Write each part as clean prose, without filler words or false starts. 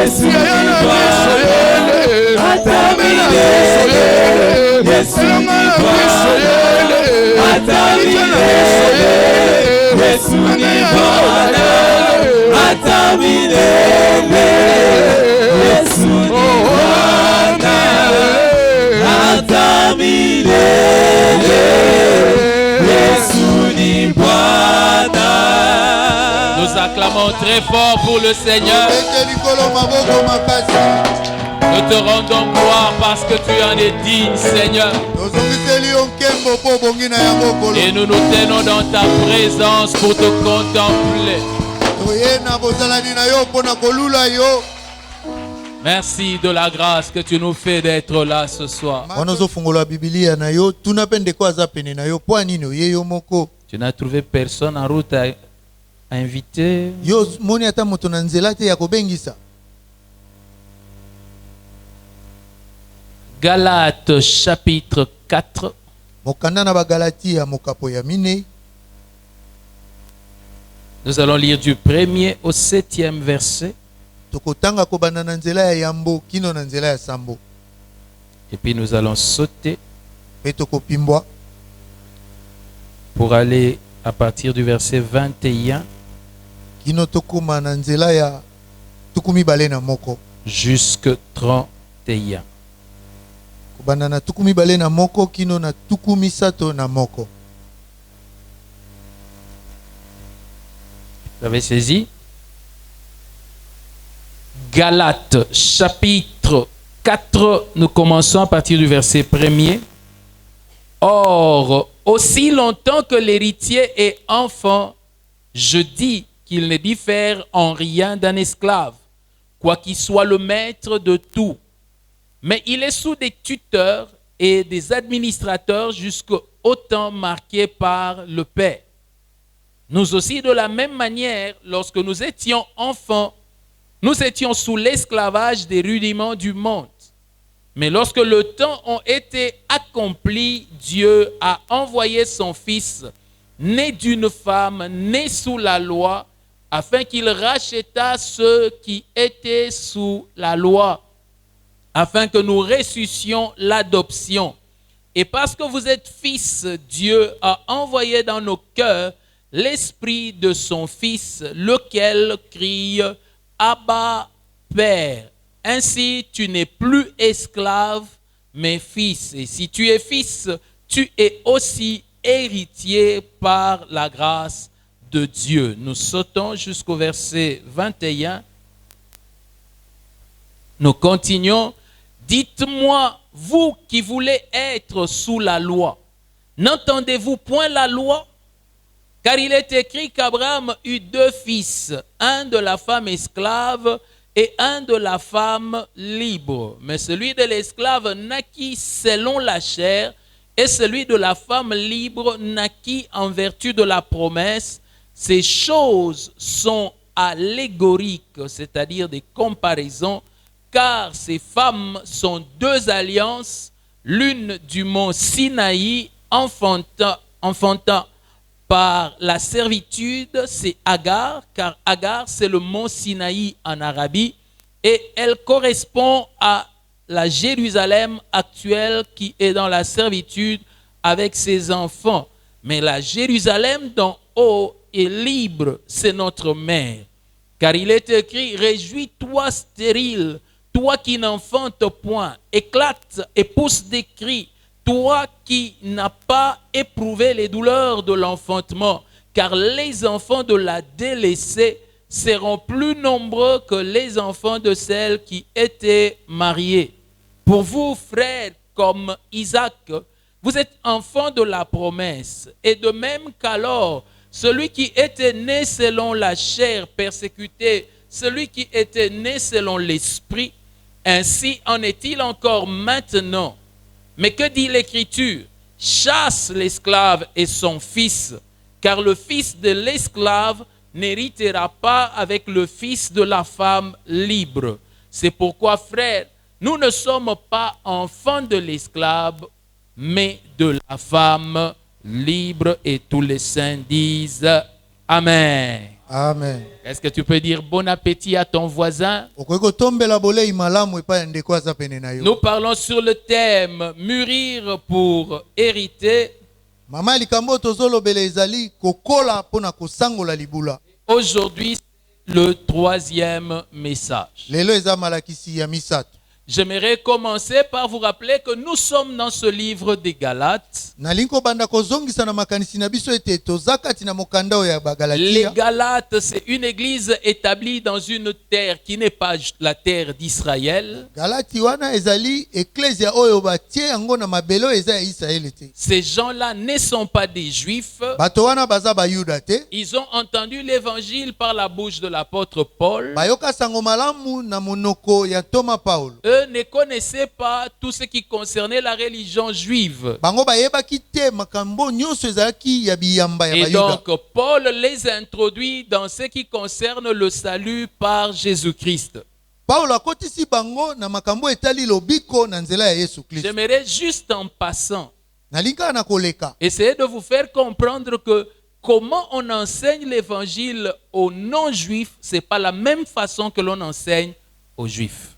Yesu ni Bwana hata milele. Yesu ni Bwana hata milele. Yesu ni Bwana hata milele. Yesu ni Bwana hata milele. Yesu ni Bwana. Nous acclamons très fort pour le Seigneur. Nous te rendons gloire parce que tu en es digne, Seigneur. Et nous nous tenons dans ta présence pour te contempler. Merci de la grâce que tu nous fais d'être là ce soir. Tu n'as trouvé personne en route à inviter. Galates chapitre 4. Nous allons lire du 1er au 7e verset. Et puis nous allons sauter pour aller à partir du verset 21 jusqu'à 31. Vous avez saisi? Galates chapitre 4, nous commençons à partir du verset 1er. Or, aussi longtemps que l'héritier est enfant, je dis qu'il ne diffère en rien d'un esclave, quoiqu'il soit le maître de tout. Mais il est sous des tuteurs et des administrateurs jusqu'au temps marqué par le Père. Nous aussi, de la même manière, lorsque nous étions enfants, nous étions sous l'esclavage des rudiments du monde. Mais lorsque le temps a été accompli, Dieu a envoyé son Fils, né d'une femme, né sous la loi, afin qu'il rachetât ceux qui étaient sous la loi, afin que nous ressuscions l'adoption. Et parce que vous êtes fils, Dieu a envoyé dans nos cœurs l'esprit de son Fils, lequel crie « Abba, Père ». Ainsi, tu n'es plus esclave, mais fils. Et si tu es fils, tu es aussi héritier par la grâce de Dieu. Nous sautons jusqu'au verset 21. Nous continuons. Dites-moi, vous qui voulez être sous la loi, n'entendez-vous point la loi? Car il est écrit qu'Abraham eut 2 fils, un de la femme esclave et un de la femme libre. Mais celui de l'esclave naquit selon la chair, et celui de la femme libre naquit en vertu de la promesse. Ces choses sont allégoriques, c'est-à-dire des comparaisons, car ces femmes sont 2 alliances, l'une du mont Sinaï, enfantant par la servitude, c'est Agar, car Agar, c'est le mont Sinaï en Arabie, et elle correspond à la Jérusalem actuelle qui est dans la servitude avec ses enfants. Mais la Jérusalem d'en haut est libre, c'est notre mère. Car il est écrit, réjouis-toi stérile, toi qui n'enfantes point, éclate et pousse des cris, toi qui n'as pas éprouvé les douleurs de l'enfantement, car les enfants de la délaissée seront plus nombreux que les enfants de celles qui étaient mariées. Pour vous, frères, comme Isaac, vous êtes enfants de la promesse, et de même qu'alors, celui qui était né selon la chair persécutait celui qui était né selon l'esprit, ainsi en est-il encore maintenant. Mais que dit l'Écriture? Chasse l'esclave et son fils, car le fils de l'esclave n'héritera pas avec le fils de la femme libre. C'est pourquoi, frères, nous ne sommes pas enfants de l'esclave, mais de la femme libre. Et tous les saints disent Amen. Amen. Est-ce que tu peux dire bon appétit à ton voisin? Nous parlons sur le thème mûrir pour hériter. Aujourd'hui, le troisième message. J'aimerais commencer par vous rappeler que nous sommes dans ce livre des Galates. Les Galates, c'est une église établie dans une terre qui n'est pas la terre d'Israël. Ces gens-là ne sont pas des Juifs. Ils ont entendu l'évangile par la bouche de l'apôtre Paul. Eux ne connaissaient pas tout ce qui concernait la religion juive. Et donc, Paul les introduit dans ce qui concerne le salut par Jésus-Christ. J'aimerais juste en passant essayer de vous faire comprendre que comment on enseigne l'évangile aux non-juifs, ce n'est pas la même façon que l'on enseigne aux juifs.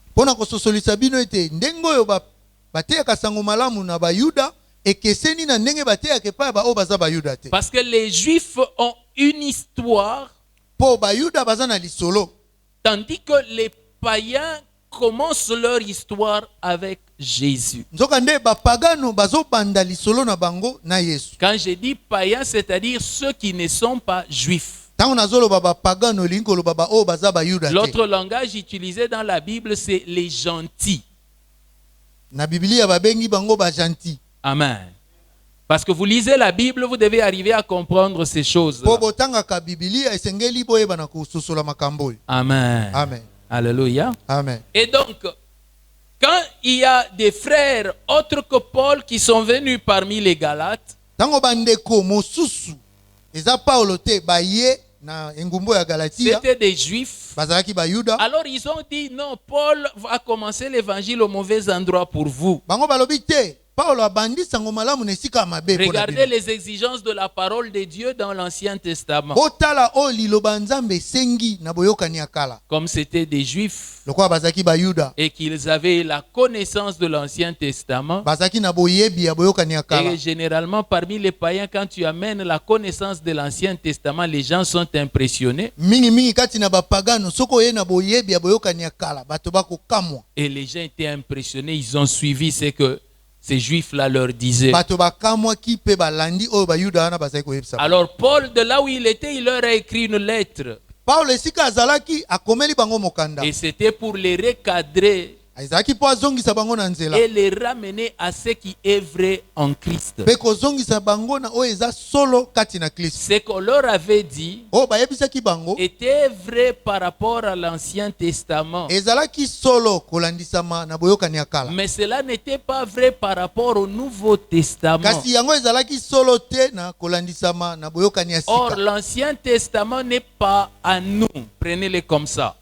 Parce que les juifs ont une histoire, tandis que les païens commencent leur histoire avec Jésus. Quand je dis païens, c'est-à-dire ceux qui ne sont pas juifs. L'autre langage utilisé dans la Bible, c'est les gentils. Amen. Parce que vous lisez la Bible, vous devez arriver à comprendre ces choses. Amen. Amen. Alléluia. Amen. Et donc, quand il y a des frères autres que Paul qui sont venus parmi les Galates, c'était des Juifs. Alors ils ont dit non, Paul va commencer l'évangile au mauvais endroit pour vous. Regardez les exigences de la parole de Dieu dans l'Ancien Testament. Comme c'était des Juifs et qu'ils avaient la connaissance de l'Ancien Testament, et généralement parmi les païens, quand tu amènes la connaissance de l'Ancien Testament, les gens sont impressionnés. Et les gens étaient impressionnés, ils ont suivi ce que ces Juifs-là leur disaient. Alors Paul, de là où il était, il leur a écrit une lettre. Et c'était pour les recadrer et les ramener à ce qui est vrai en Christ. Ce qu'on leur avait dit était vrai par rapport à l'Ancien Testament. Mais cela n'était pas vrai par rapport au Nouveau Testament. Or, l'Ancien Testament n'est pas à nous. Prenez-le comme ça.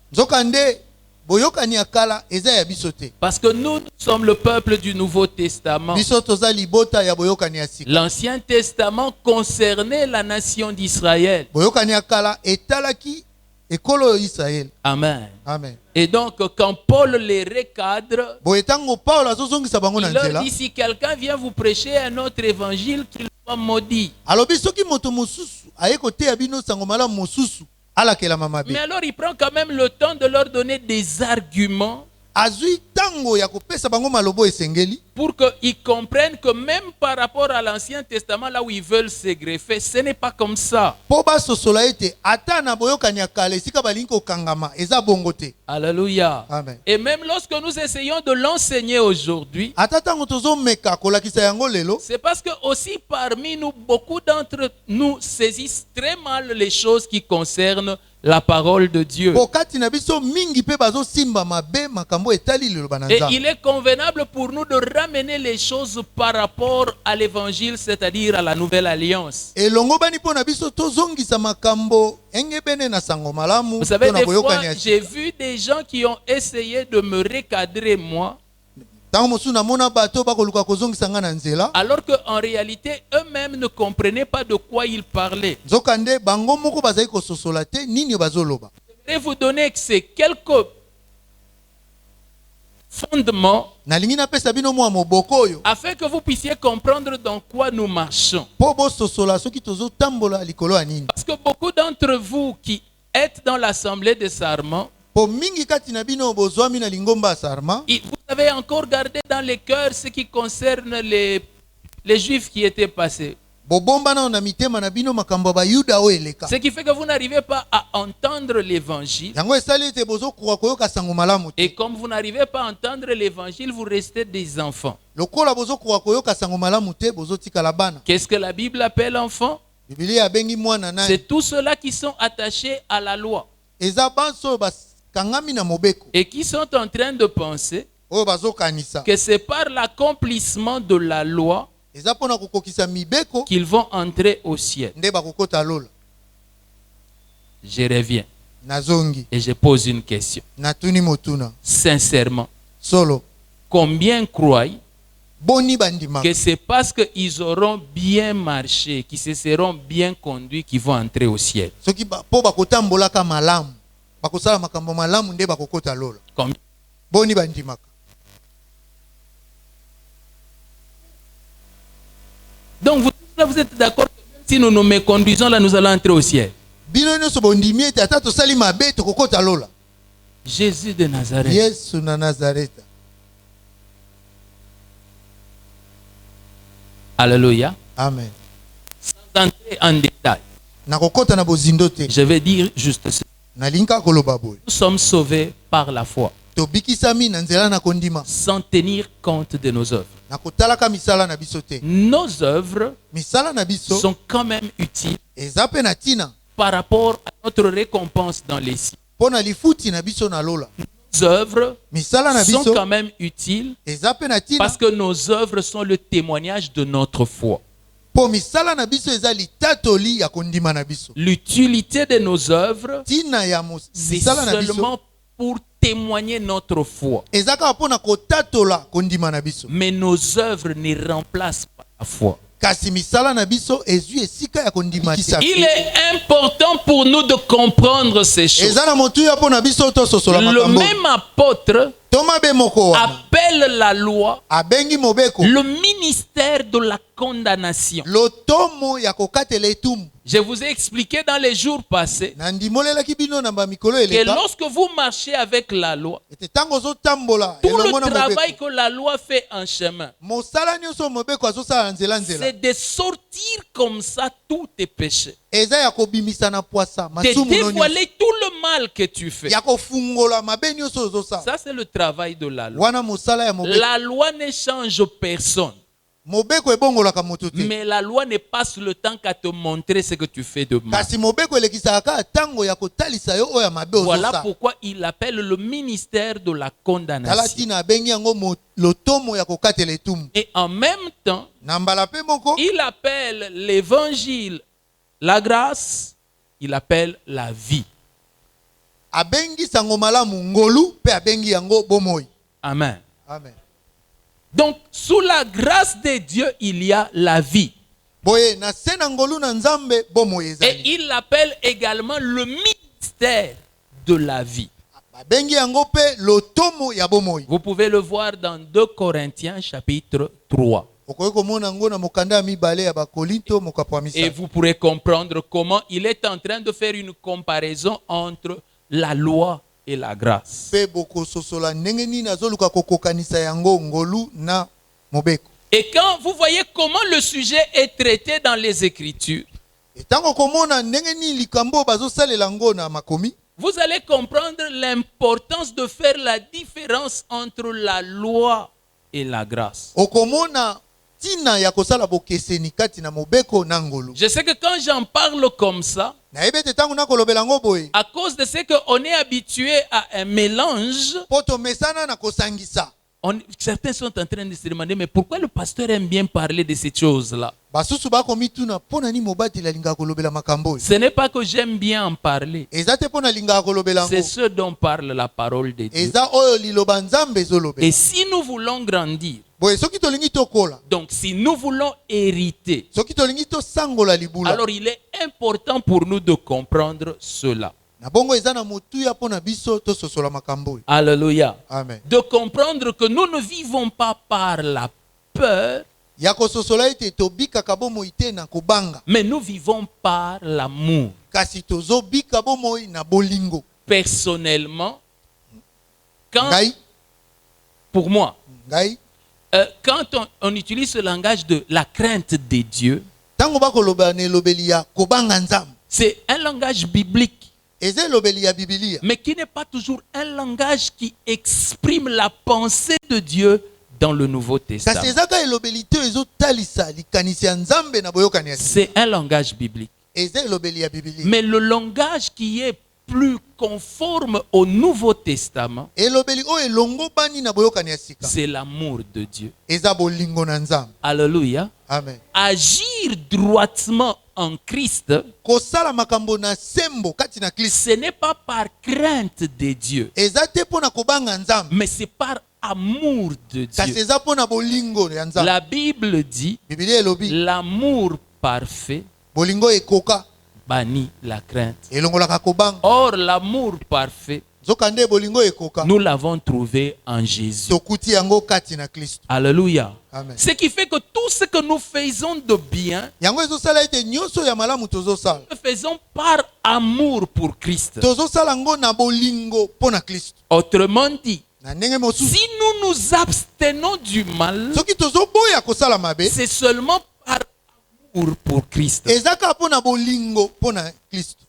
Parce que nous sommes le peuple du Nouveau Testament. L'Ancien Testament concernait la nation d'Israël. Amen. Amen. Et donc, quand Paul les recadre, il leur dit, si quelqu'un vient vous prêcher un autre évangile, qu'il soit maudit. Mais alors il prend quand même le temps de leur donner des arguments pour qu'ils comprennent que même par rapport à l'Ancien Testament, là où ils veulent se greffer, ce n'est pas comme ça. Alléluia. Amen. Et même lorsque nous essayons de l'enseigner aujourd'hui, c'est parce que aussi parmi nous, beaucoup d'entre nous saisissent très mal les choses qui concernent la parole de Dieu. Et il est convenable pour nous de ramener les choses par rapport à l'évangile, c'est-à-dire à la nouvelle alliance. Vous savez, des fois, j'ai vu des gens qui ont essayé de me recadrer moi. Tango mosusu namona bato bakoluka kozongisa nga na nzela. Alors qu'en réalité, eux-mêmes ne comprenaient pas de quoi ils parlaient. Nzokande bango moko bazali kososola te nini bazoloba. Je vais vous donner ces quelques fondements Nalingi napesa bino mwa moboko oyo afin que vous puissiez comprendre dans quoi nous marchons. po bososola soki tozotambola likolo ya nini. Parce que beaucoup d'entre vous qui êtes dans l'assemblée des sarments, Po mingi kati na bino bozwami na lingomba ya sarma. vous avez encore gardé dans les cœurs ce qui concerne les juifs qui étaient passés. Bobomba na mitema na bino makambo ya bayuda oyo eleka. Ce qui fait que vous n'arrivez pas à entendre l'évangile. Yango esali ete bozokoka koyoka sango malamu te. Et comme vous n'arrivez pas à entendre l'évangile, vous restez des enfants. Lokola bozokoka koyoka sango malamu te bozotikala bana. Qu'est-ce que la Bible appelle enfant? Biblia abengi mwana nani? C'est tous ceux-là qui sont attachés à la loi Eza banso bakangami na mobeko et qui sont en train de penser oyo bazokanisa. que c'est par l'accomplissement de la loi Eza pona kokokisa mibeko qu'ils vont entrer au ciel. nde bakokota lola. Je reviens Nazongi et je pose une question. natuni motuna Sincèrement, solo combien croient boni bandima que c'est parce qu'ils auront bien marché, qu'ils se seront bien conduits, qu'ils vont entrer au ciel? soki po bakotambolaka malamu bakosala makambo malamu nde bakokota lola. Combien? Boni bandimaka. Donc vous êtes d'accord que même si nous nous méconduisons là, nous allons entrer au ciel. Bino nyonso bondimi ete ata tosali mabe tokokota lola. Jésus de Nazareth. Yesu na Nazareta. Alléluia. Amen. Sans entrer en détail, Nakokota na bozindo te. je vais dire juste ça. Nalinka koloba boy. Nous sommes sauvés par la foi, Tobikisami na nzela na kondima. sans tenir compte de nos œuvres. Nakotalaka misala na biso te. Nos œuvres Misala na biso sont quand même utiles eza pe na tina par rapport à notre récompense dans les cieux. pona lifuti na biso na lola. Nos œuvres Misala na sont biso quand même utiles eza pe na tina parce que nos œuvres sont le témoignage de notre foi. po misala na biso eza litatoli ya kondima na biso. L'utilité de nos œuvres, Tina ya c'est misala na biso seulement pour témoigner notre foi. eza kaka pona kotatola kondima na biso. Mais nos œuvres ne remplacent pas la foi. Kasi misala na biso ezwi esika ya kondima te. Il est important pour nous de comprendre ces choses. Eza na motuya pona biso tososola Le makambo. même apôtre Toma be moko wana appelle la loi abengi mobeko le ministère de la condamnation. lotomo ya kokatela etumbu. Je vous ai expliqué dans les jours passés Na ndimolelaki bino na bamikolo que eleka lorsque vous marchez avec la loi, ete tango ozotambola tout elongo le na travail mobeko que la loi fait en chemin, mosala nyonso mobeko azosala na nzela nzela c'est de sortir comme ça tous tes péchés, eza ya kobimisa na poasa de masumu no nyonso, dévoiler tout le mal que tu fais. ya kofungola mabe nyonso ozosala. Ça, c'est le travail de la loi. Wana mosala ya mobeko. La loi ne change personne. Mobeko ebongolaka moto te. Mais la loi ne passe le temps qu'à te montrer ce que tu fais de mal. Kasi mobeko elekisaka kaka tango ya kotalisa yo oyo mabe Voilà ozosala. pourquoi il appelle le ministère de la Tala condamnation. tina abengi yango lotomo ya kokatela etumbu. Et en même temps, Na mbala pe moko il appelle l'évangile la grâce, il appelle la vie. abengi sango malamu ngolu pe abengi yango bomoi. Amen. Amen. Donc, sous la grâce de Dieu, il y a la vie. Boye na sena ngolu na nzambe bomoi Et ezali. il l'appelle également le ministère de la vie. Abengi yango pe lotomo ya bomoi. Vous pouvez le voir dans 2 Corinthiens chapitre 3. Okoki komona yango na mokanda ya mibale ya bakolinto mokapo ya Et misato. vous pourrez comprendre comment il est en train de faire une comparaison entre la loi et la grâce. Pe bokososola ndenge nini azoluka kokokanisa yango ngolu na mobeko. Et quand vous voyez comment le sujet est traité dans les Écritures, Etango komona ndenge nini likambo bazosalela yango na makomi, vous allez comprendre l'importance de faire la différence entre la loi et la grâce. okomona tina ya kosala bokeseni kati na mobeko na ngolu. Je sais que quand j'en parle comme ça, Nayebi ete tango nakolobela yango boye à cause de ce qu'on est habitué à un mélange, po tomesana na kosangisa. Certains sont en train de se demander, mais pourquoi le pasteur aime bien parler de ces choses-là? basusu bakomituna mpo nani mobateli alingaka kolobela makambo oyo. Ce n'est pas que j'aime bien en parler. Eza te mpo na alingaka kolobela C'est yango. ce dont parle la parole de Dieu. Eza oyo liloba nzambe ezolobela. Et si nous voulons grandir, Boye soki tolingi tokola, donc si nous voulons hériter, soki tolingi tosangola libula, alors il est important pour nous de comprendre cela. na bongo eza na motuya mpo na biso tososola makambo oyo. Alléluia. Amen. De comprendre que nous ne vivons pas par la peur, Ya kososola ete tobikaka bomoi te na kobanga, mais nous vivons par l'amour. kasi tozobika bomoi na bolingo. Personnellement, Ngai, pour moi, ngai, quand on utilise ce langage de la crainte de Dieu, tango bakoloba na elobeli ya kobanga nzambe, c'est un langage biblique, eza elobeli ya Biblia, mais qui n'est pas toujours un langage qui exprime la pensée de Dieu dans le Nouveau kasi Testament. ezaka elobeli te ezotalisa likanisi ya nzambe na boyokani ya sika. C'est un langage biblique. Eza elobeli ya Biblia. Mais le langage qui est plus conforme au Nouveau Testament, Elobeli oyo elongo bani na boyokani ya sika, c'est l'amour de Dieu. eza bolingo na nzambe. Alléluia. Amen. Agir droitement en Christ, Kosala makambo na sembo kati na Kristo, ce n'est pas par crainte de Dieu, eza te mpo na kobanga nzambe, mais c'est par amour de kasi Dieu. eza mpo na bolingo ya nzambe. La Bible dit, Biblia elobi l'amour parfait bolingo ekoka bannit la crainte. elongolaka kobanga. Or, l'amour parfait, Nzokande bolingo ekoka, nous l'avons trouvé en Jésus. tokuti yango kati na Kristo. Alléluia. Amen. Ce qui fait que tout ce que nous faisons de bien, Yango ezosala ete nyonso ya malamu tozosala, nous faisons par amour pour Christ. tozosala ngo na bolingo mpo na Kristo. Autrement dit, Na ndenge mosusu, si nous nous abstenons du mal, soki tozoboya kosala mabe, c'est seulement par amour pour Christ. ezaka mpo na bolingo mpo na Kristo.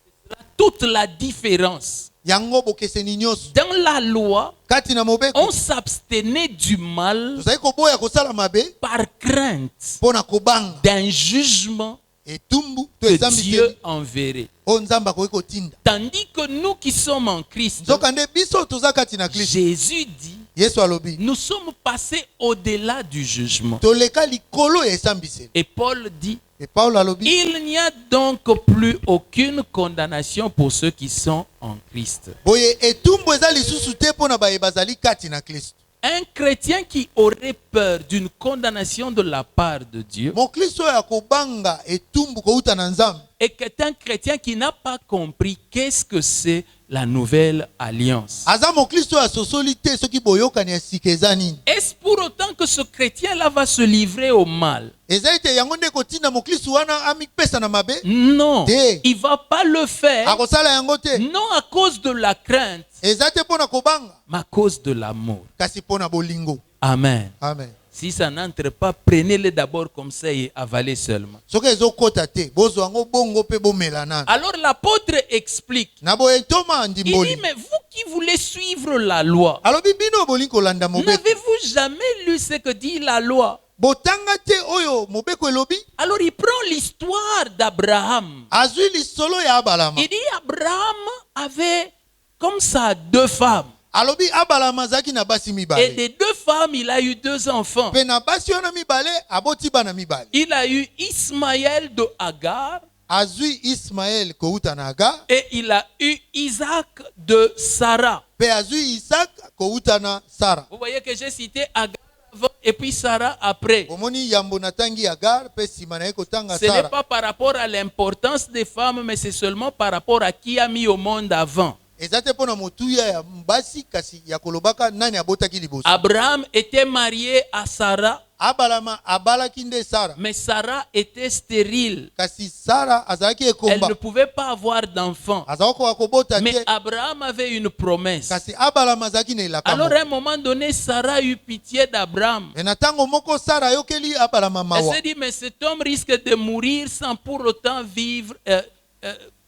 Toute la différence. Yango bokeseni nyonso Dans la loi, kati na mobeko, on s'abstenait du mal tozali koboya kosala mabe par crainte mpo na kobanga d'un jugement etumbu to que ezambiseli Dieu enverrait. oyo nzambe akoki kotinda. Tandis que nous qui sommes en Christ, nzokande biso toza kati na Kristo, Jésus dit, Yesu alobi nous sommes passés au-delà du jugement. toleka likolo ya esambiseli. Et Paul dit, E Paulo alobi il n'y a donc plus aucune condamnation pour ceux qui sont en Christ. boye etumbu eza lisusu te mpo na baye bazali kati na Kristo. Un chrétien qui aurait peur d'une condamnation de la part de Dieu Mokristo oyo akobanga etumbu kouta na nzambe, est un chrétien qui n'a pas compris qu'est-ce que c'est la nouvelle alliance. aza mokristo oyo asosoli te soki boyokani ya sika eza nini. Est-ce pour autant que ce chrétien-là va se livrer au mal? Eza ete yango nde kotinda mokristo wana amipesa na mabe, Non, Te. il ne va pas le faire, akosala yango te. non à cause de la crainte, Eza te mpo na kobanga, mais à cause de l'amour. kasi mpo na bolingo. Amen. Amen. Si ça n'entre pas, prenez-le d'abord comme ça et avalez seulement. Soki ezokota te bozwa yango bongo mpe bomela nana. Alors l'apôtre explique, Na boye toma il dit, ndimboli mais vous qui voulez suivre la loi, alobi bino bolingi kolanda mobeko, n'avez-vous jamais lu ce que dit la loi? botanga te oyo mobeko elobi. Alors il prend l'histoire d'Abraham. Azwi lisolo ya Abalama, Il dit, Abraham avait comme ça 2 femmes. alobi Abalama azalaki na basi Et mibale, des 2 femmes, il a eu 2 enfants. mpe na basi wana mibale aboti bana mibale. Il a eu Ismaël de Hagar Azwi Ismael kouta na Agar, et il a eu Isaac de Sarah. mpe azwi Isaac kouta na Sara. Vous voyez que j'ai cité Agar avant et puis Sarah après. Omoni yambo natangi Agar mpe sima na ye kotanga Ce n'est Sara. pas par rapport à l'importance des femmes, mais c'est seulement par rapport à qui a mis au monde avant. Eza te mpo na motuya ya mbasi, kasi ya kolobaka nani abotaki liboso. Abraham était marié à Sarah, Abalama abalaki nde Sara, mais Sarah était stérile. kasi Sara azalaki Elle ekomba, ne pouvait pas avoir d'enfant. azalaki koka kobota Mais te, Abraham avait une promesse. kasi Abalama azalaki na elaka Alors moko. à un moment donné, Sarah eut pitié d'Abraham. Me na ntango moko Sara ayokeli Abalama Elle mawa, s'est dit, mais cet homme risque de mourir sans pour autant vivre,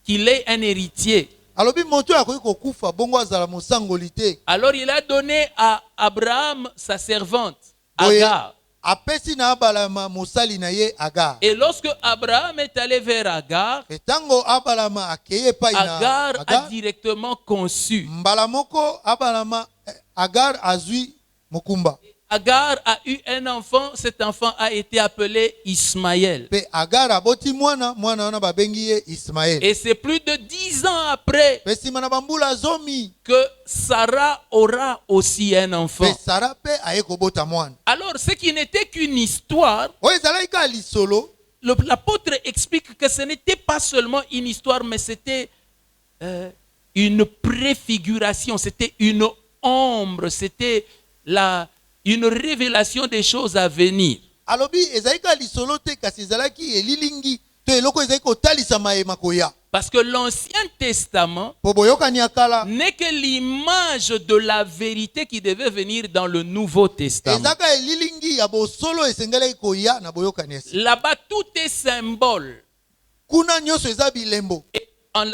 qu'il ait un héritier. alobi moto oyo akoki kokufa bongo azala mosangoli te. Alors il a donné à Abraham sa servante, Boye Agar. apesi na Abalama mosali na ye Agar. Et lorsque Abraham est allé vers Agar, Mpe ntango Abalama akeye epai na Agar a Agar, directement conçu. mbala moko Abalama Agar azwi mokumba. Agar a eu un enfant, cet enfant a été appelé Ismaël. Pe Agar aboti mwana, mwana wana babengi ye Ismaël. Et c'est plus de 10 ans après Pe sima na bambula zomi, que Sarah aura aussi un enfant. pe Sara pe aye kobota mwana. Alors, ce qui n'était qu'une histoire, Oyo ezalaki ka lisolo, l'apôtre explique que ce n'était pas seulement une histoire, mais c'était une préfiguration, c'était une ombre, c'était une révélation des choses à venir. alobi ezalaki ka lisolo te kasi ezalaki elilingi to eloko ezalaki kotalisa mayema koya. Parce que l'Ancien Testament Po boyokani ya kala n'est que l'image de la vérité qui devait venir dans le Nouveau Testament. ezaka elilingi ya bosolo esengelaki koya na boyokani ya sika. Là-bas, tout est symbole. Kuna nyonso eza bilembo. Et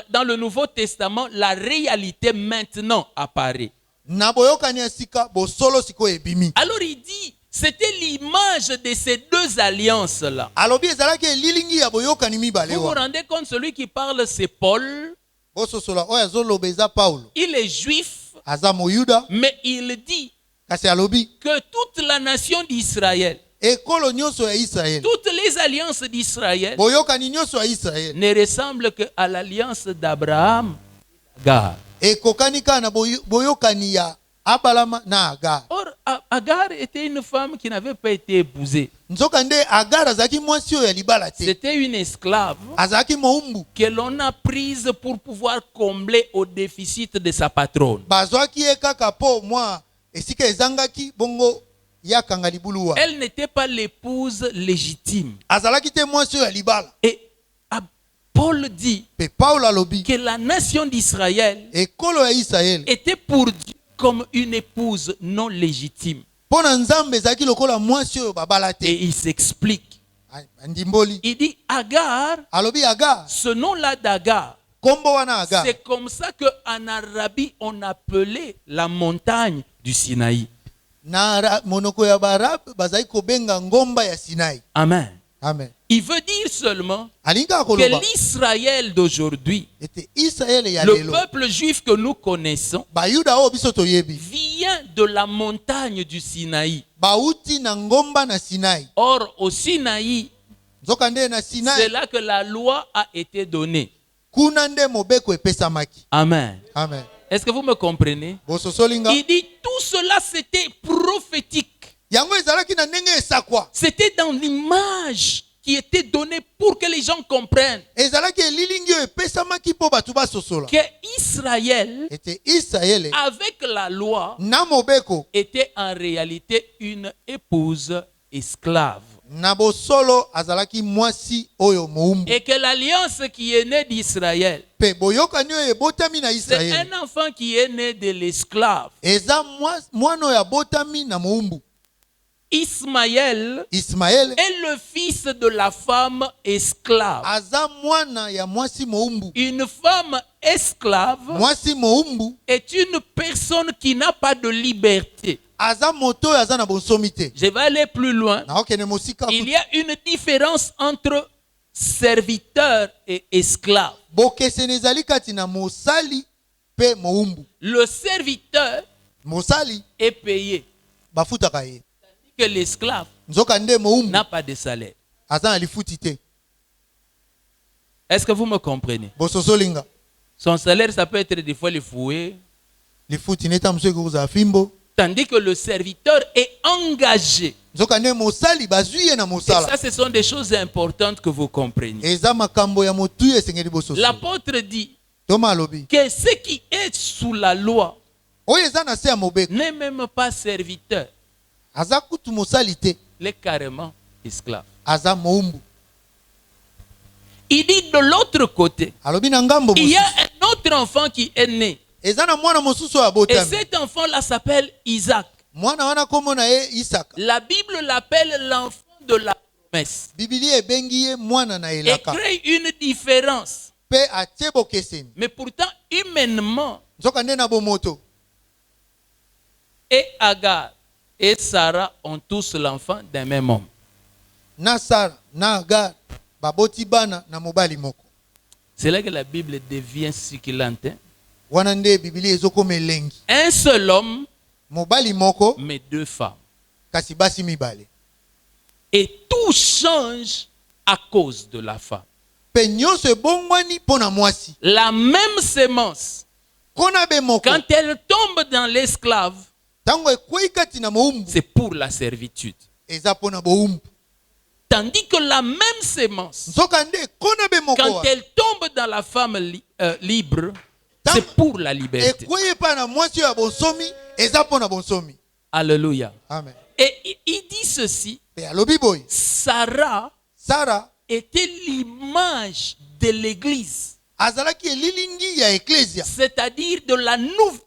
dans le Nouveau Testament, la réalité maintenant apparaît. Na boyokani ya sika bosolo sikoyo ebimi. Alors il dit, c'était l'image de ces deux alliances-là. Alobi ezalaki elilingi ya boyokani mibale Vous vous wa. rendez compte, celui qui parle, c'est Paul. Bososola oyo azoloba eza Paulo. Il est juif, Aza moyuda mais il dit kasi alobi que toute la nation d'Israël, ekolo nyonso ya Israël, toutes les alliances d'Israël boyokani nyonso ya Israël ne ressemblent qu'à l'alliance d'Abraham et d'Agar. ekokani kaka na boyokani ya Abalama na Agar. Or, Agar était une femme qui n'avait pas été épousée. Nzoka nde Agar azalaki mwasi oyo ya libala te. C'était une esclave Azalaki moumbu. que l'on a prise pour pouvoir combler au déficit de sa patronne. Bazwaki ye kaka po mwa esika ezangaki bongo yakanga libuluwa. Elle n'était pas l'épouse légitime. Azalaki te mwasi oyo ya libala. Et Paul dit Pe Paulo alobi que la nation d'Israël ekolo ya Israël était pour Dieu comme une épouse non légitime. pona nzambe ezalaki lokola mwasi oyo babala Et te. il s'explique. Ndimboli Il dit Agar, alobi Agar, ce nom-là d'Agar, kombo wana Agar. c'est comme ça qu'en Arabie, on appelait la montagne du Sinaï. Na monoko ya Barabe bazali kobenga ngomba ya Sinai. Amen. Amen. Il veut dire seulement Alinga que koloba l'Israël d'aujourd'hui, ete Israël ya le lelo peuple juif que nous connaissons, bayuda oyo biso toyebi vient de la montagne du Sinaï. bauti na ngomba na Sinai. Or, au Sinaï, Nzoka nde na c'est Sinai là que la loi a été donnée. kuna nde mobeko epesamaki. Amen. Amen. Est-ce que vous me comprenez? Bososolinga Il dit tout cela c'était prophétique. yango ezalaki na ndenge esakwa. C'était dans l'image qui était donnée pour que les gens comprennent Ezalaki elilingi oyo epesamaki po bato basosola que Israël, ete Israël avec la loi, na mobeko était en réalité une épouse esclave. na bosolo azalaki mwasi oyo moumbu. Et que l'alliance qui est née d'Israël, Pe boyokani oyo ebotami na c'est Israël un enfant qui est né de l'esclave. eza mwana oyo abotami na moumbu. Ismaël Ismaël est le fils de la femme esclave. aza mwana ya mwasi moumbu. Une femme esclave Mwasi moumbu est une personne qui n'a pas de liberté. aza moto oyo aza na bonsomi te. Je vais aller plus loin. Na okende mosika Il y a une différence entre serviteur et esclave. bokeseni ezali kati na mosali pe moumbu. Le serviteur Mosali est payé, bafutaka ye. tandis que l'esclave Nzoka nde moumbu n'a pas de salaire. aza na lifuti te. Est-ce que vous me comprenez? Bososolinga Son salaire, ça peut être des fois le fouet, lifuti neta mosu ekozala fimbo. tandis que le serviteur est engagé. Nzoka nde mosali bazwi ye na Et mosala. ça, ce sont des choses importantes que vous compreniez. Eza makambo ya motuya esengeli bososo. L'apôtre dit Toma alobi que ce qui est sous la loi oyo eza na se ya mobeko n'est même pas serviteur, aza kutu mosali te, il est carrément esclave. aza moumbu. Il dit de l'autre côté, Alobi na ngambo il y a mosusu un autre enfant qui est né. eza na mwana mosusu oyo Et abotami. cet enfant-là s'appelle Isaac. Mwana wana kombo na ye Isaka. La Bible l'appelle l'enfant de la promesse. Biblia ebengi ye mwana na Et elaka crée une différence. pe atie bokeseni. Mais pourtant, humainement, Nzoka nde na bomoto et Agar et Sarah ont tous l'enfant d'un même homme. na Sara na Agar baboti bana na mobali moko. C'est là que la Bible devient succulente. Hein. Wana nde Biblia ezokoma elengi. Un seul homme, Mobali moko mais deux femmes. kasi basi mibale. Et tout change à cause de la femme. Pe nyonso ebongwani pona mwasi. La même sémence, Kona be moko. quand elle tombe dans l'esclave, Tango ekwei kati na moumbu. c'est pour la servitude. Eza pona boumbu. Tandis que la même sémence, Nzokande kona be moko. quand elle tombe dans la femme libre, c'est pour la liberté. Ekwei pa na mwasi ya bonsomi. Eza pona bonsomi. Alléluia. Amen. Et il dit ceci, Pe alobi boy. Sarah Sarah était l'image de l'église, azalaki elilingi ya ecclesia. c'est-à-dire de la nouvelle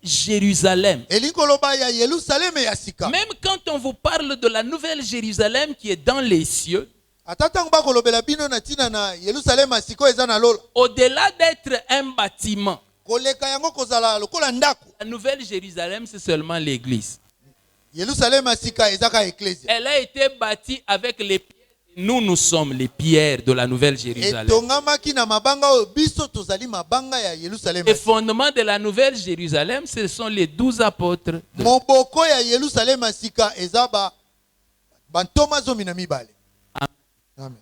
Jérusalem. Elikoloba ya Yerusalem ya sika. Même quand on vous parle de la nouvelle Jérusalem qui est dans les cieux, Atatango ba kolobela bino na tina na Yerusalem asiko eza na lola. au-delà d'être un bâtiment, Koleka yango kozala lokola ndako. la nouvelle Jérusalem, c'est seulement l'église. Yerusalem asika ezaka ecclesia. Elle a été bâtie avec les pierres. Nous sommes les pierres de la nouvelle Jérusalem. Etongamaki na mabanga oyo biso tozali mabanga ya Yerusalem. Les fondements de la nouvelle Jérusalem, ce sont les 12 apôtres. Moboko ya Yerusalem asika ezaba bantoma zomi na mibale. Amen.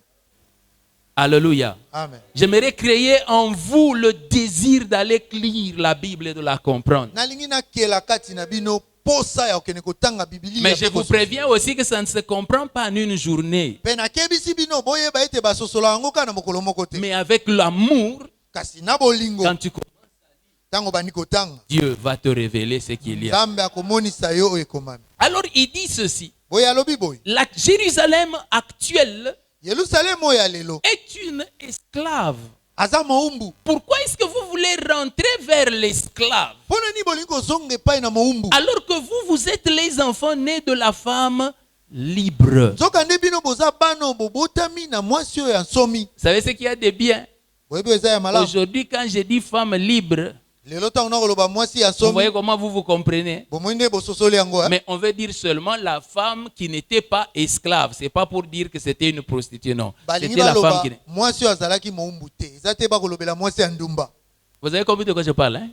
Alléluia. Amen. J'aimerais créer en vous le désir d'aller lire la Bible et de la comprendre. Nalingi na kela kati na bino posa ya okene kotanga Biblia. Mais je vous préviens aussi que ça ne se comprend pas en une journée. Pe na kebisi bino boyeba ete basosola yango kana mokolo moko te. Mais avec l'amour, Kasi na bolingo quand tu commences, tango bani kotanga. Dieu va te révéler ce qu'il y a. Nzambe akomonisa yo oyo ekomami. Alors il dit ceci. Boye alobi boy. La Jérusalem actuelle Yerusalem oyo ya lelo est une esclave. aza moumbu. Pourquoi est-ce que vous voulez rentrer vers l'esclave Pona ni bolingi kozonga epai na moumbu. alors que vous êtes les enfants nés de la femme libre? Nzokande bino boza bano bobotami na mwasi oyo ya nsomi. Vous savez ce qu'il y a de bien? Boyebi eza ya malamu. Aujourd'hui, quand je dis femme libre, Lelo tango na koloba mwasi ya vous nsomi. voyez comment vous comprenez? Bomoinde bososoli yango. Mais on veut dire seulement la femme qui n'était pas esclave. C'est pas pour dire que c'était une prostituée, non. Balingi C'était la femme baloba qui... mwasi oyo azalaki moumbu te. Eza te bakolobela mwasi ya ndumba. Vous avez compris de quoi je parle, hein?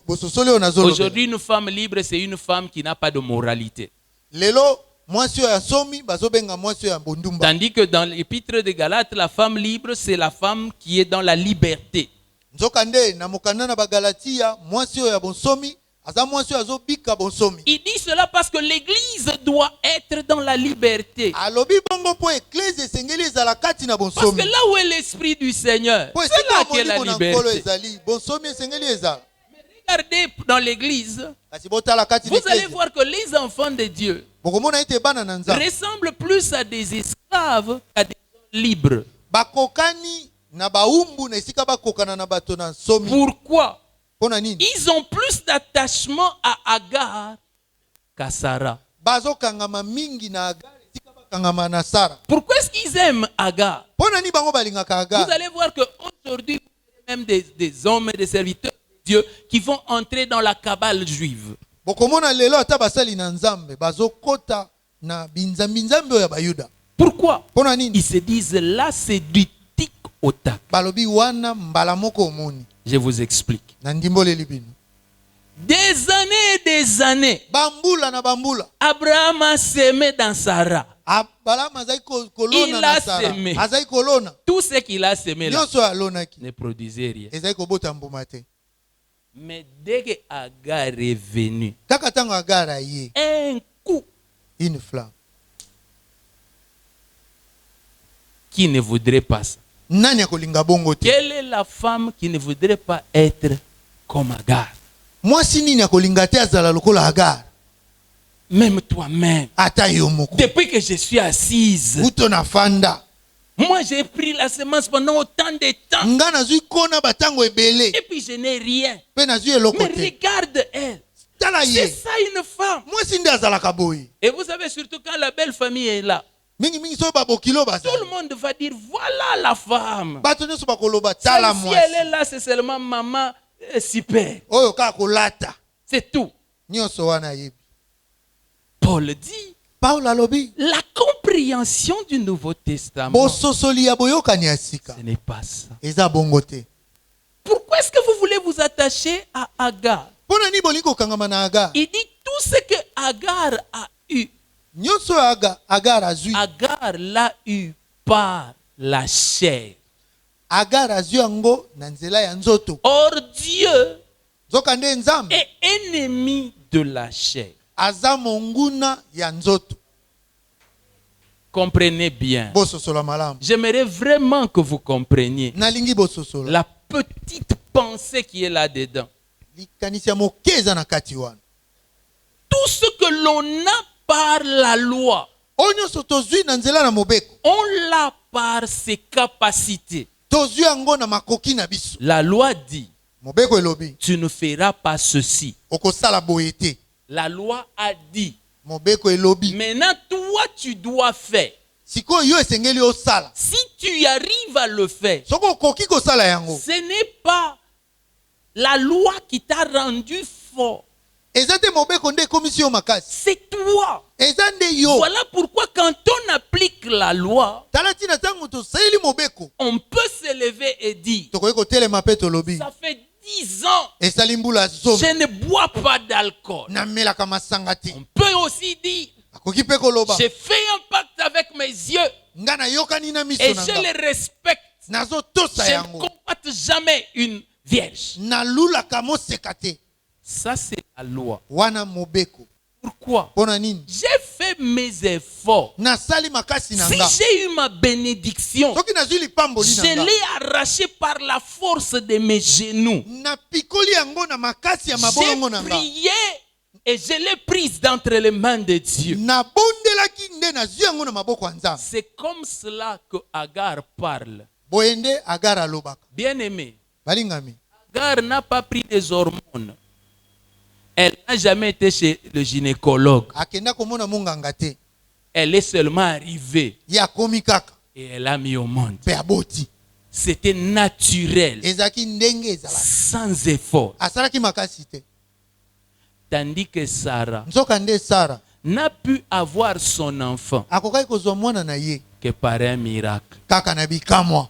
Bososoli oyo nazolobela. Aujourd'hui, une femme libre, c'est une femme qui n'a pas de moralité. Lelo mwasi oyo ya nsomi bazobenga mwasi oyo ya bondumba. Tandis que dans l'épître de Galates, la femme libre, c'est la femme qui est dans la liberté. Nzokande na mokanda na bagalatia mwasi oyo ya bonsomi aza mwasi oyo azobika bonsomi. Il dit cela parce que l'église doit être dans la liberté. Alobi bongo po ekleze esengeli ezala kati na Parce bonsomi. que là où est l'esprit du Seigneur, Po c'est esika là qu'est la omoni bona nkolo liberté. ezali bonsomi esengeli ezala. Regardez dans l'église, Kasi botala kati na vous allez ekleze. voir que les enfants de Dieu Bokomona ete bana na nzambe ressemblent plus à des esclaves qu'à des gens libres. bakokani na baumbu na esika bakokana na bato na nsomi. Pourquoi? Pona nini? Ils ont plus d'attachement à Agar qu'à Sarah. Bazokangama mingi na Agar esika bakangama na Sara. Pourquoi est-ce qu'ils aiment Agar? Pona ni bango balingaka Agar. Vous allez voir qu'aujourd'hui, vous avez même des hommes et des serviteurs de Dieu qui vont entrer dans la cabale juive. Bokomona lelo ata basali na nzambe bazokota na binzambi nzambe oyo ya bayuda. Pourquoi? Pona nini? Ils se disent là, c'est du tic au tac. Balobi wana mbala moko omoni. Je vous explique. Na ndimboleli bino. Des années et des années, Bambula na bambula. Abraham a semé dans Sarah. Abraham azai Il kolona a na Sara. semé. Azai kolona. Tout ce qu'il a semé là Nyonso alonaki. ne produisait rien. Ezai kobota mbuma te. Mais dès que Agar est venu, Kaka tango Agar aye. un coup, Une flamme. qui ne voudrait pas ça? Nani akolinga bongo te? Quelle est la femme qui ne voudrait pas être comme Agar? Mwasi nini akolinga te azala lokola Agar? Même toi-même. Ata yo moko. Depuis que je suis assise, Uto na fanda. moi j'ai pris la semence pendant autant de temps. Nga nazui kona batango ebele. Et puis je n'ai rien. Pe nazui eloko Mais te. regarde elle. Tala C'est ye. ça une femme. Mwasi nde azalaka boye. Et vous savez surtout quand la belle famille est là, Mingi mingi so babokilo tout bazali. le monde va dire voilà la femme. Bato nyonso bakoloba tala Si mwasi. elle est là, c'est seulement maman super. Oyo kaka kolata. C'est tout. Nyonso wana yebi. Paul dit Paul alobi. la compréhension du Nouveau Testament, Bososoli ya boyokani ya sika. ce n'est pas ça. Eza bongo te. Pourquoi est-ce que vous voulez vous attacher à Agar? Pona ni bolingo kangama na Agar. Il dit tout ce que Agar a eu, nyonso oyo Agar azwi. Agar l'a eu par la chair. Agar azwi yango na nzela ya nzoto. Or Dieu Nzokande Nzambe est ennemi de la chair. aza monguna ya nzoto. Comprenez bien. Bososola malamu. J'aimerais vraiment que vous compreniez Nalingi bososola. la petite pensée qui est là-dedans. Likanisi ya moke eza na kati wana. Tout ce que l'on a par la loi, Oyo nyonso tozwi na nzela na mobeko. on l'a par ses capacités. Tozwi yango na makoki na biso. La loi dit, Mobeko elobi tu ne feras pas ceci. okosala boye te. La loi a dit, Mobeko elobi maintenant toi tu dois faire. sikoyo yo esengeli osala. Si tu y arrives à le faire, Soko okoki kosala yango. ce n'est pas la loi qui t'a rendu fort. Eza te mobeko nde ekomisi yo makasi. C'est toi. Eza nde yo. Voilà pourquoi quand on applique la loi, Tala tina ntango tosaleli mobeko. on peut se lever et dire, Tokoki kotelema mpe tolobi. ça fait 10 ans, Esali mbula zomi. je ne bois pas d'alcool. Namelaka masanga te. On peut aussi dire, Akoki mpe koloba. j'ai fait un pacte avec mes yeux Nga nayokani na miso et na je nga. les respecte. Nazotosa Je ne yango. combate jamais une vierge. Nalulaka moseka te. Ça, c'est la loi. Wana mobeko. Pourquoi? Pona nini? J'ai fait mes efforts. Nasali makasi na Si nga. j'ai eu ma bénédiction, Soki nazwi lipamboli je na nga. l'ai arraché par la force de mes genoux. Napikoli yango na makasi ya mabolongo J'ai na nga. prié et je l'ai prise d'entre les mains de Dieu. Nabondelaki nde nazwi yango na maboko ya Nzambe. C'est comme cela que Agar parle. Boye nde Agar alobaka. Bien-aimé, Balingami. Agar n'a pas pris des hormones. Elle n'a jamais été chez le gynécologue. Akenda komona monganga te. Elle est seulement arrivée Ya komi kaka. et elle a mis au monde. Pe aboti. C'était naturel, Ezaki ndenge ezala. sans effort. Asalaki makasi te. Tandis que Sarah Nzoka nde Sara. n'a pu avoir son enfant Akokaki kozwa mwana na ye. que par un miracle. Kaka na bikamwa.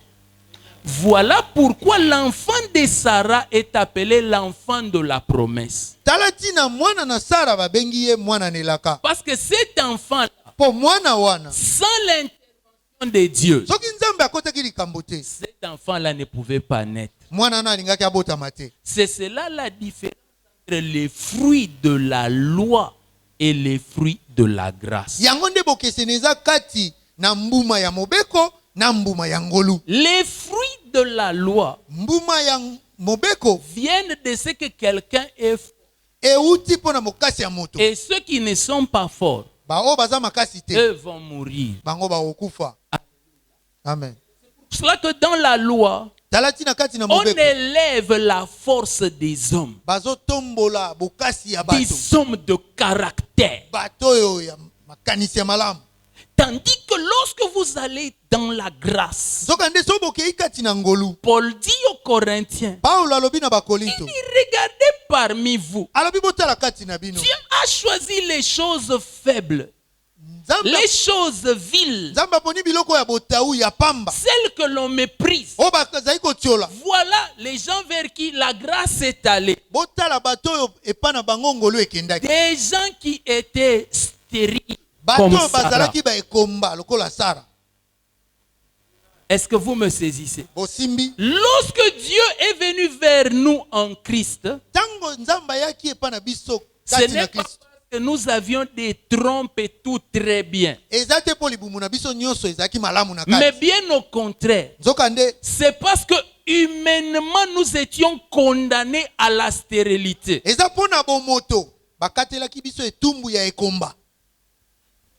Voilà pourquoi l'enfant de Sarah est appelé l'enfant de la promesse. Tala tina mwana na Sara babengi ye mwana nelaka. Parce que cet enfant-là, Po mwana wana. sans l'intervention de Dieu, Soki Nzambe akotaki likambo te. cet enfant-là ne pouvait pas naître. Mwana na alingaki abotama te. C'est cela la différence entre les fruits de la loi et les fruits de la grâce. Yango nde bokeseni eza kati na mbuma ya mobeko na mbuma ya ngolu. Les fruits de la loi Mbuma ya mobeko viennent de ce que quelqu'un est fort. euti mpo na mokasi ya moto. Et ceux qui ne sont pas forts, Bao baza makasi te. eux vont mourir. Bango bakokufa. Amen. C'est pour cela que dans la loi, Tala tina kati na on mobeko. élève la force des hommes, Bazo tombola bokasi ya des bato. hommes de caractère. Bato oyo ya makanisi ya malamu. Tandis que lorsque vous allez dans la grâce, Soka nde so bokei kati na ngolu. Paul dit aux Corinthiens, Paulo alobi na il bakolinto. dit, regardez parmi vous, Alobi botala kati na bino. Dieu a choisi les choses faibles, les choses viles, Nzambe aponi biloko ya botau ya pamba. celles que l'on méprise. O bakazai kotiola. Voilà les gens vers qui la grâce est allée. Botala bato oyo epa na bango ngolu ekendaki. Des gens qui étaient stériles Bato comme oyo Sarah. bazalaki ba ekomba lokola Sara. Est-ce que vous me saisissez? Bosimbi. Lorsque Dieu est venu vers nous en Christ, Tango Nzamba yaki epa na biso ce kati n'est na pas Kristo. parce que nous avions des trompes et tout très bien. Eza te po libumu na biso nyonso ezalaki malamu na Mais kati. bien au contraire, Nzokande c'est parce que humainement nous étions condamnés à la stérilité. eza pona bomoto bakatelaki biso etumbu ya ekomba.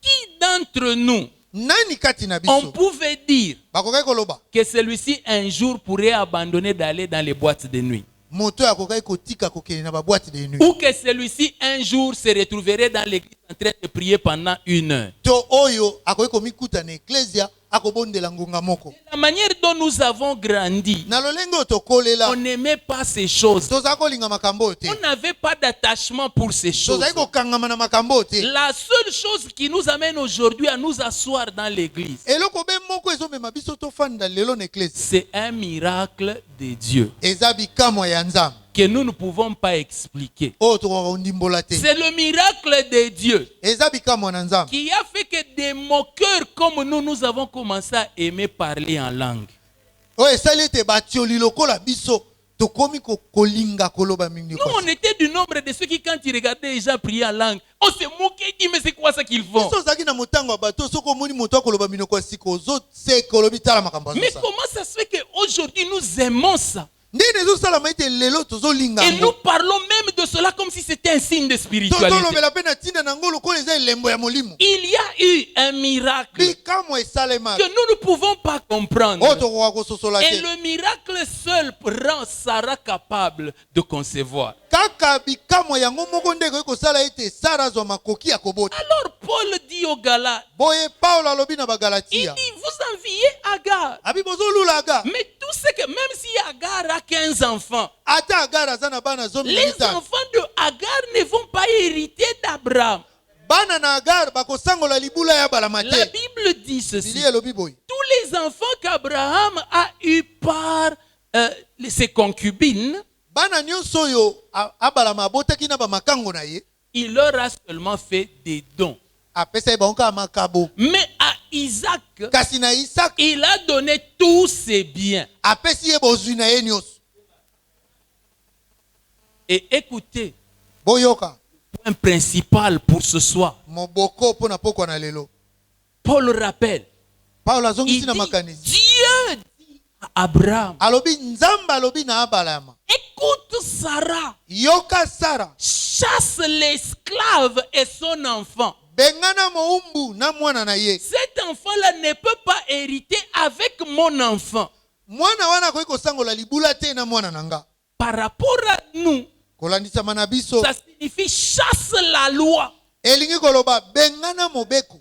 Qui d'entre nous, Nani kati na on biso pouvait dire bakokaki koloba que celui-ci un jour pourrait abandonner d'aller dans les boîtes de nuit? moto akokaki kotika kokende na baboîte de nuit. Ou que celui-ci un jour se retrouverait dans l'église en train de prier pendant 1 heure? To oyo akoki komikuta na eklesia akobondela ngonga moko. La manière dont nous avons grandi, Na lolenge otokolela on n'aimait pas ces choses. tozali kolinga makambo te. On n'avait pas d'attachement pour ces choses. Tozali kokangama na makambo te. La seule chose qui nous amène aujourd'hui à nous asseoir dans l'église, Eloko be moko ezomema biso tofanda lelo na eklesi. c'est un miracle de Dieu Eza bikamwa ya Nzambe. que nous ne pouvons pas expliquer. Oyo tokoka kondimbola te. C'est le miracle de Dieu Eza bikamwa na Nzambe. qui a fait que des moqueurs comme nous avons commencé à aimer parler en langue. Oyo esali ete batioli lokola biso tokomi kolinga koloba mingi. Nous, on était du nombre de ceux qui, quand ils regardaient les gens prier en langue, on se moquait, dit mais c'est quoi ça qu'ils font? Biso zaki na motango bato soko moni moto akoloba minoko siko zo se kolobi tala makambo. Mais comment ça se fait qu'aujourd'hui nous aimons ça? Ndene ezosala maite lelo tozolinga. Et nous parlons même de cela comme si c'était un signe de spiritualité. Tolobela pe na tinda na ngolo kola eza elembo ya molimo. Il y a eu un miracle Bikamwa esalema. que nous ne pouvons pas comprendre. Oyo tokoka kososola Et te. le miracle seul rend Sarah capable de concevoir. Kaka bikamwa yango moko ndeko ekosala ete Sara azwa makoki ya kobota. Alors Paul dit aux Galates, Boye Paulo alobi na il bagalatia. dit, vous enviez Agar. Abi bozolula Agar. Mais tout ce que, même si Agar a 15 enfants, Ata Agar aza na bana zomi les mitano. enfants de Agar ne vont pas hériter d'Abraham. Bana na Agar bakosangola libula ya balama La te. Bible dit ceci. Bili elobi boye. Tous les enfants qu'Abraham a eus par ses concubines, Bana nyonso oyo abalama abotaki na bamakango na ye. il leur a seulement fait des dons. Apesa ye bango kaka makabo. Mais à Isaac, Kasi na Isaac il a donné tous ses biens. apesi ye bozwi na ye nyonso. Et écoutez, Boyoka point principal pour ce soir. moboko pona pokwa na lelo. Paul rappelle, Paulo il azongisi na dit, makanisi. Dieu dit à Abraham, Alobi Nzambe alobi na Abalama. écoute Sarah, Yoka Sara. chasse l'esclave et son enfant. Bengana moumbu na mwana na ye. Cet enfant-là ne peut pas hériter avec mon enfant. Mwana wana koki kosangola libula te na mwana nanga. Par rapport à nous, Kolandisa mana biso. ça signifie chasse la loi Elingi koloba bengana mobeko.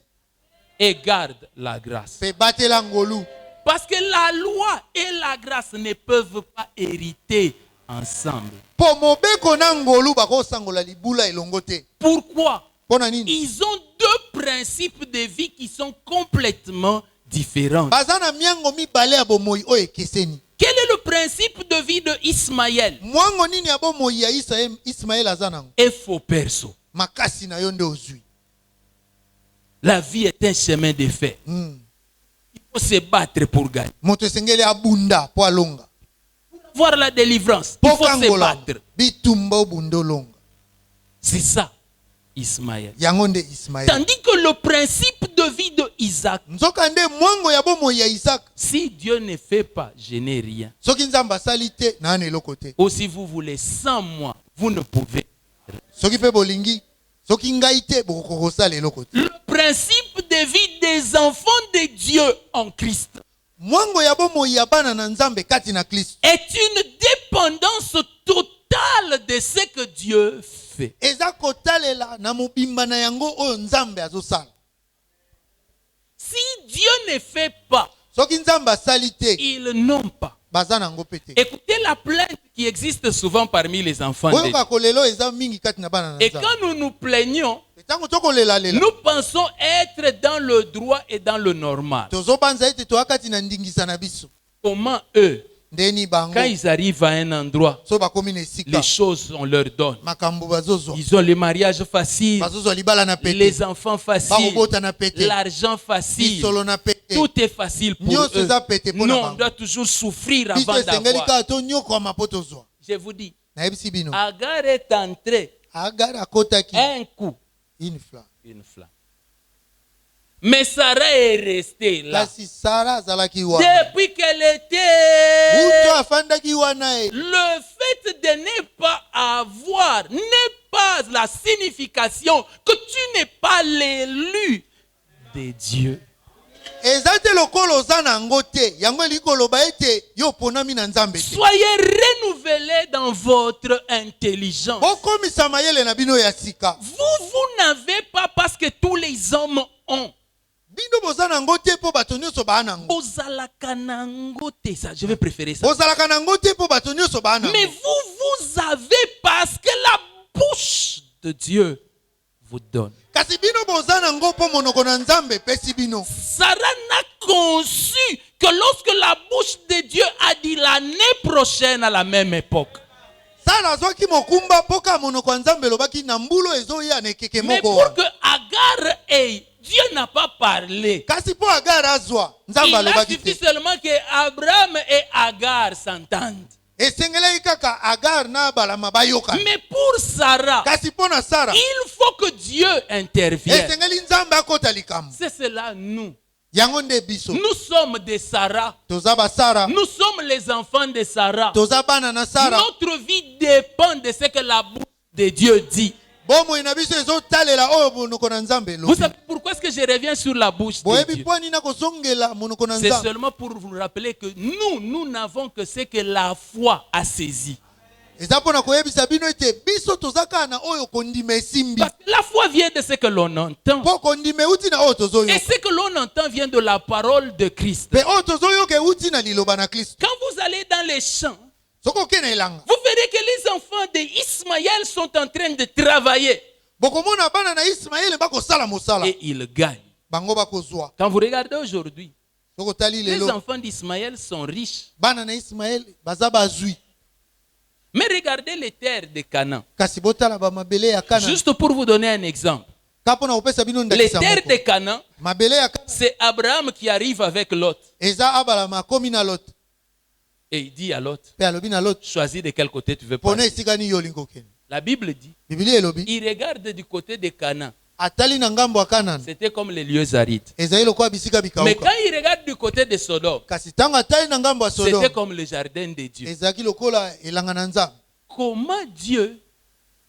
et garde la grâce. Pe batela ngolu. Parce que la loi et la grâce ne peuvent pas hériter ensemble. Po mobeko na ngolu bako sangola libula elongo te. Pourquoi? Pona nini? Ils ont deux principes de vie qui sont complètement différents. Bazana miango mibale ya bomoi o ekeseni. Quel est le principe de vie de Ismaël? Mwango nini ya bomoi ya Ismaël azanango? Et faux perso. Makasi na yo nde ozwi. La vie est un chemin de fer. Il faut se battre pour gagner. Moto esengeli abunda po alonga. Voir la délivrance, il faut se Pokangola battre. bitumba obunda olonga. C'est ça, Ismaël. Yango nde Ismaël. Tandis que le principe de vie de Isaac, Nzoka nde mwango ya bomoi ya Isaac. si Dieu ne fait pas, je n'ai rien. Soki Nzambe asali te na ana eloko te. Ou si vous voulez, sans moi, vous ne pouvez. Soki pe bolingi, soki ngai te boko kosala eloko te. Le principe de vie des enfants de Dieu en Christ Mwango ya bomoi ya bana na Nzambe kati na Kristo est une dépendance totale de ce que Dieu fait. eza kotalela na mobimba na yango oyo Nzambe azosala. Si Dieu ne fait pas, Soki Nzambe asali te ils n'ont pas. baza nango pe te. Écoutez la plainte qui existe souvent parmi les enfants de Dieu. Boyoka kolelo eza mingi kati na bana na Et Nzambe. quand nous nous plaignons, Tango tokolela lela. nous pensons être dans le droit et dans le normal. Tozobanza ete toakati na ndingisa na biso. Comment eux, Ndeni bango. quand ils arrivent à un endroit, So bakomi na esika. les choses on leur donne. Makambo bazozwa. Ils ont le mariage facile, Bazozwa libala na pete. les enfants faciles, Bakobota na pete. l'argent facile. Bisolo na pete. Tout est facile pour Nyonso eux. eza pete Nous, pona on bango. doit toujours souffrir Biso avant esengeli d'avoir. kaka to nyoko ya mapoto Je vous dis, nayebisi bino. Agar est entré Agar akotaki un coup, une flamme. une flamme. Mais Sarah est restée là. Kasi Sara azalaki wana. Depuis qu'elle était, Muto afandaki wana e. le fait de ne pas avoir n'est pas la signification que tu n'es pas l'élu de Dieu. Eza te lokolo oza na yango te. Yango elingi koloba ete yo oponami na Nzambe te. Soyez renouvelés dans votre intelligence. Bokomisa mayele na bino ya sika. Vous n'avez pas parce que tous les hommes ont. Bino bozana yango te po bato nyonso baa nango. Bozalaka nango te, ça, je vais préférer ça. Bozalaka nango te po bato nyonso baa nango. Mais vous avez parce que la bouche de Dieu vous donne. Kasi bino bozana yango po monoko na Nzambe pesi bino. Sarah n'a conçu que lorsque la bouche de Dieu a dit l'année prochaine à la même époque. Sara zwaki mokumba poka monoko Nzambe lobaki na mbulo ezoya na ekeke Mais moko. pour que Agar ait, Dieu n'a pas parlé. Kasi po Agar azwa Nzambe Il a alobaki suffi te. seulement que Abraham et Agar s'entendent. Esengeli kaka Agar na balama bayoka. Mais pour Sarah, Kasi po na Sara il faut que Dieu intervienne. esengeli Nzambe akota likambo. C'est cela, nous. Yango nde biso. Nous sommes des Sarah. Toza ba Sara. Nous sommes les enfants de Sarah. Toza bana na Sara. Notre vie dépend de ce que la bouche de Dieu dit. Bomo ina biso ezotalela oyo monoko na Nzambe Vous lobi. savez pourquoi est-ce que je reviens sur la bouche de Boyebi Dieu? po nina kozongela monoko na C'est Nzambe. seulement pour vous rappeler que nous n'avons que ce que la foi a saisi. Eza pona koyebisa bino ete biso tozaka na oyo kondima esimbi. Parce que la foi vient de ce que l'on entend. Po kondima euti na oyo tozoyoka. Et ce que l'on entend vient de la parole de Christ. Pe oyo tozoyoka euti na liloba na Kristo. Quand vous allez dans les champs, Soko ke na elanga. vous verrez que les enfants d'Ismaël sont en train de travailler. Bokomona bana na Ismaël bakosala mosala. Et ils gagnent. Bango bakozwa. Quand vous regardez aujourd'hui, Soko tali les lelo. enfants d'Ismaël sont riches. Bana na Ismaël baza bazwi. Mais regardez les terres de Canaan. Kasi botala ba mabele ya Kana. Juste pour vous donner un exemple. Kapona opesa bino Les ndakisa terres moko. de Canaan, Mabele ya Kana. c'est Abraham qui arrive avec Lot. Eza abala makomi na Lot. Et il dit à Lot, Pe alobi na Lot. choisis de quel côté tu veux Pona passer. esika ni yo lingo kene. La Bible dit, Biblia elobi. il regarde du côté de Canaan. Atali na ngambo ya Kanaan. C'était comme les lieux arides. Ezali lokwa bisika Mais bikauka. quand il regarde du côté de Sodome, Kasi tango atali na ngambo ya Sodome. c'était comme le jardin de Dieu. Ezaki lokola elanga na Nzambe. Comment Dieu,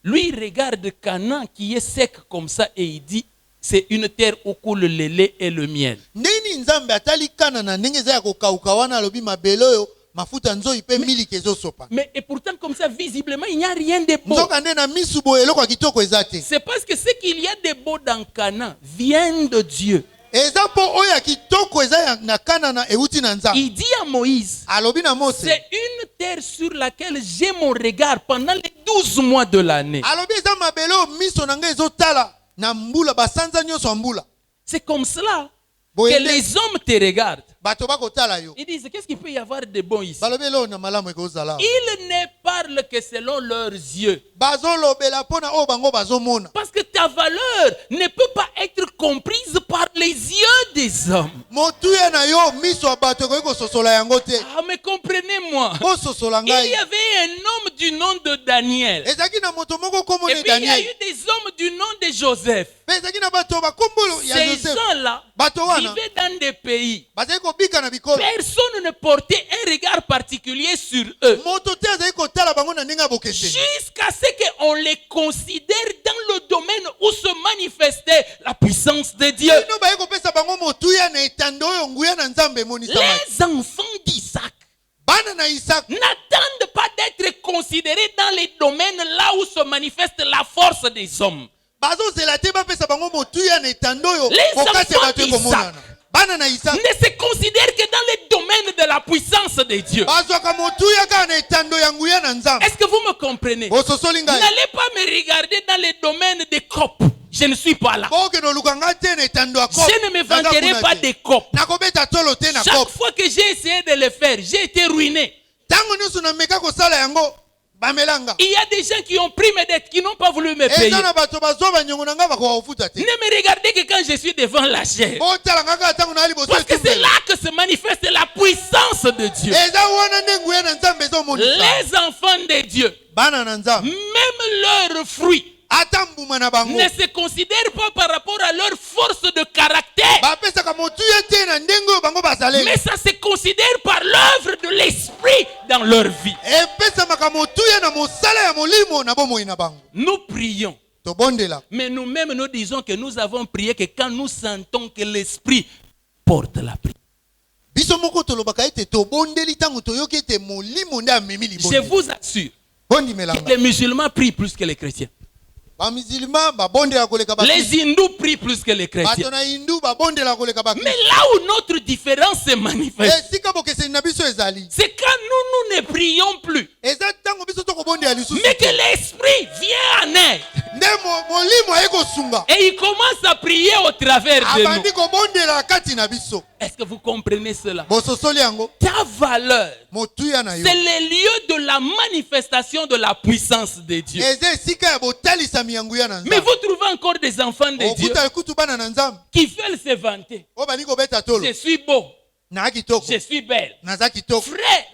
lui, regarde Canaan qui est sec comme ça et il dit, c'est une terre où coule le lait et le miel. Nini Nzambe atali Kana na ndenge eza ya kokauka wana alobi mabele oyo mafuta nzoi pe miliki ezosopa. Mais et pourtant, comme ça, visiblement, il n'y a rien de beau. Nzoka nde na misu boye eloko ya kitoko eza te. C'est parce que ce qu'il y a de beau dans Canaan vient de Dieu. Eza po oyo ya kitoko eza ya na Kana na euti na Nzambe. Il dit à Moïse, Alobi na Mose. c'est une terre sur laquelle j'ai mon regard pendant les 12 mois de l'année. Alobi eza mabele oyo miso na ngai ezotala na mbula basanza nyonso ya mbula. C'est comme cela Boye que nde les hommes te regardent. bato bakotala yo. Ils disent, qu'est-ce qu'il peut y avoir de bon ici? Balobi eloko na malamu ekozala. Ils ne parlent que selon leurs yeux. Bazolobela pona oyo bango bazomona. Parce que ta valeur ne peut pas être comprise par les yeux des hommes. Motuya na yo miso ya bato ekoki kososola yango te. Ah, mais comprenez-moi. Kososola Il y ngai. avait un homme du nom de Daniel. Ezaki na moto moko kombo Et ne puis il y a Daniel. eu des hommes du nom de Joseph. Pe ezaki na bato bakombolo ya Ces Joseph. gens-là Bato wana vivaient dans des pays. bazali kobika na bikolo. Personne ne portait un regard particulier sur eux. Moto te azali kotala bango na ndenge ya bokeseni. Jusqu'à ce qu'on les considère dans le domaine où se manifestait la puissance de Dieu. Bino baye kopesa bango motuya na etando oyo nguya na Nzambe emonisama. Les enfants d'Isaac Bana na Isaac n'attendent pas d'être considérés dans les domaines là où se manifeste la force des hommes. bazozela te bapesa bango motuya na etando oyo Les kokate enfants bato ekomonana. Bana na Isaac Ne se considèrent que dans les domaines de la puissance de Dieu. bazwaka motuya kaka na etando ya nguya na Nzambe. Est-ce que vous me comprenez? Bososoli ngai. N'allez pas me regarder dans les domaines des copes. Je ne suis pas là. Bokende oluka ngai te na etando ya kope. Je ne me vanterai pas des copes. nakobeta tolo te na Chaque kope. fois que j'ai essayé de le faire, j'ai été ruiné. Tango nyonso nameka kosala yango bamelanga. Il y a des gens qui ont pris mes dettes, qui n'ont pas voulu me payer. Eza na bato bazwa banyongo na ngai bakoka kofuta te. Ne me regardez que quand je suis devant la chair. Botala kaka tango na liboso Parce que c'est etumbela. là que se manifeste la puissance de Dieu. Eza wana nde nguya na Nzambe ezomonisa. Les enfants de Dieu, Bana na Nzambe même leurs fruits, ata mbuma na bango ne se considèrent pas par rapport à leur force de caractère. bapesaka motuya te na ndenge oyo bango bazaleli. Mais ça se considère par l'œuvre de l'esprit dans leur vie. epesamaka motuya na mosala ya molimo na bomoi na bango. Nous prions. Tobondela. Mais nous-mêmes, nous disons que nous avons prié que quand nous sentons que l'esprit porte la prière. Biso moko tolobaka ete tobondeli tango toyoki ete molimo nde amemi Je libondeli. vous assure, Bondimelanga. les musulmans prient plus que les chrétiens. Bamusulman babondela koleka ba. Les hindous prient plus que les chrétiens. Bato na hindu babondela koleka ba. Mais là où notre différence se manifeste, Sika bokeseni na biso ezali. c'est quand nous ne prions plus, Eza tango biso to kobondela lisusu. mais que l'esprit vient en aide. Nde molimo ayeko sunga. Et il commence à prier au travers de nous. Abandi kobondela kati na biso. Est-ce que vous comprenez cela? Bososoli yango. Ta valeur, Motuya na yo. c'est le lieu de la manifestation de la puissance de Dieu. Eze sika ya botalisa miyangu ya na Mais nzambe. vous trouvez encore des enfants de Dieu Okuta kutu bana na nzambe. qui veulent se vanter. Obani kobeta tolo. Je suis beau, Na kitoko. je suis belle. Naza kitoko. Frère,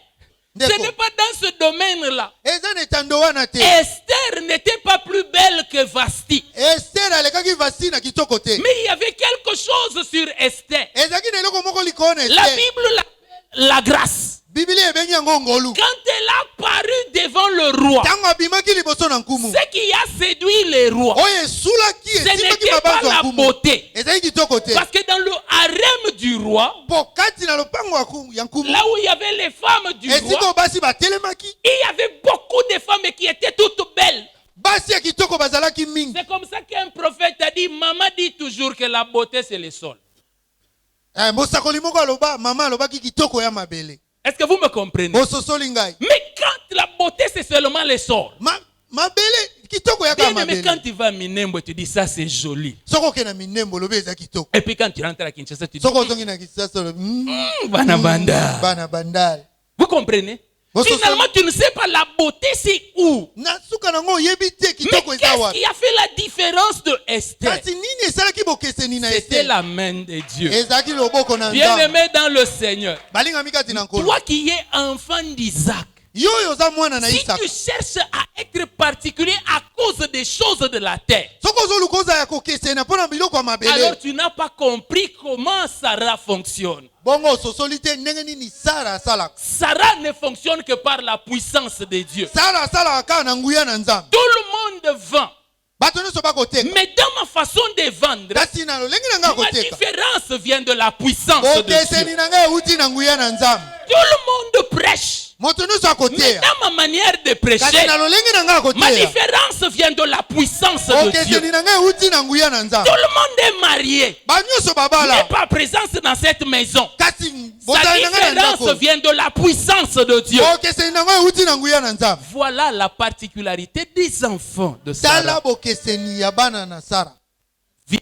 ce n'est pas dans ce domaine-là. Eza netando wana te. Esther n'était pas plus belle que Vasti. Esther alekaki vasi na kitoko te. Mais il y avait quelque chose sur Esther. Ezaki na eloko moko likona La Esther. Bible, la grâce. Bibili ebengi yango ngolu. Quand elle a paru devant le roi, Tango abimaki liboso na nkumu. ce qui a séduit les rois, Oyo esulaki ce esimaki n'était pas mabanzo ya la nkumu. beauté. Ezaki kitoko te. Parce que dans le harem du roi, Po kati na lopango ya nkumu. là où il y avait les femmes du Esika roi, basi batelemaki. il y avait beaucoup de femmes qui étaient toutes belles. Basi ya kitoko bazalaki mingi. C'est comme ça qu'un prophète a dit, maman dit toujours que la beauté c'est le sol. Mosakoli moko aloba, mama alobaki kitoko ya mabele. Est-ce que vous me comprenez? Bososoli ngai. Mais quand la beauté c'est seulement le sol. Mabele kitoko ya ka Bien aimé, mabele. quand tu vas à Minembo, tu dis ça c'est joli. Soko ke na minembo lobe eza kitoko. Et puis quand tu rentres à Kinshasa, tu dis, Soko zongi na Kinshasa lo. Bana banda. Bana bandal. Vous comprenez? Finalement, tu ne sais pas la beauté c'est où. Na suka nango yebi te Mais kitoko eza qu'est-ce wapi. qui a fait la différence de Esther? Kasi nini esalaki bokeseni na C'était Esther? la main de Dieu. Ezaki loboko na Bien nzambe. aimé dans le Seigneur. Balinga mikati na nkolo. Toi qui es enfant d'Isaac, Yo yo za mwana na si Isaac. tu cherches à être particulier à cause des choses de la terre, Soko zo lukoza ya kokesena pona biloko ya mabele. alors tu n'as pas compris comment Sarah fonctionne. Bongo sosoli te ndenge nini Sara sala. Sarah ne fonctionne que par la puissance de Dieu. Sara sala ka na nguya na nzambe. Tout le monde vend. Bato nyonso bakoteka. Mais dans ma façon de vendre, Kasi na lolengi na nga ma koteka. différence vient de la puissance de Bokeseni Dieu. na nga euti na nguya na nzambe. Tout le monde prêche. Moto nyonso Mais akoteya. dans ma manière de Kasi prêcher, na lolengi na nga ma akoteya. différence vient de la puissance de Dieu. Bokeseni na nga euti na nguya na nzambe. Tout le monde est marié, Ba nyonso n'est babala. pas présent dans cette maison. Kasi Sa botali na nga na différence ndako. vient de la puissance de Dieu. Bokeseni na nga euti na nguya na nzambe. Voilà la particularité des enfants de Tala Sarah. bokeseni ya bana na Sara. Vivent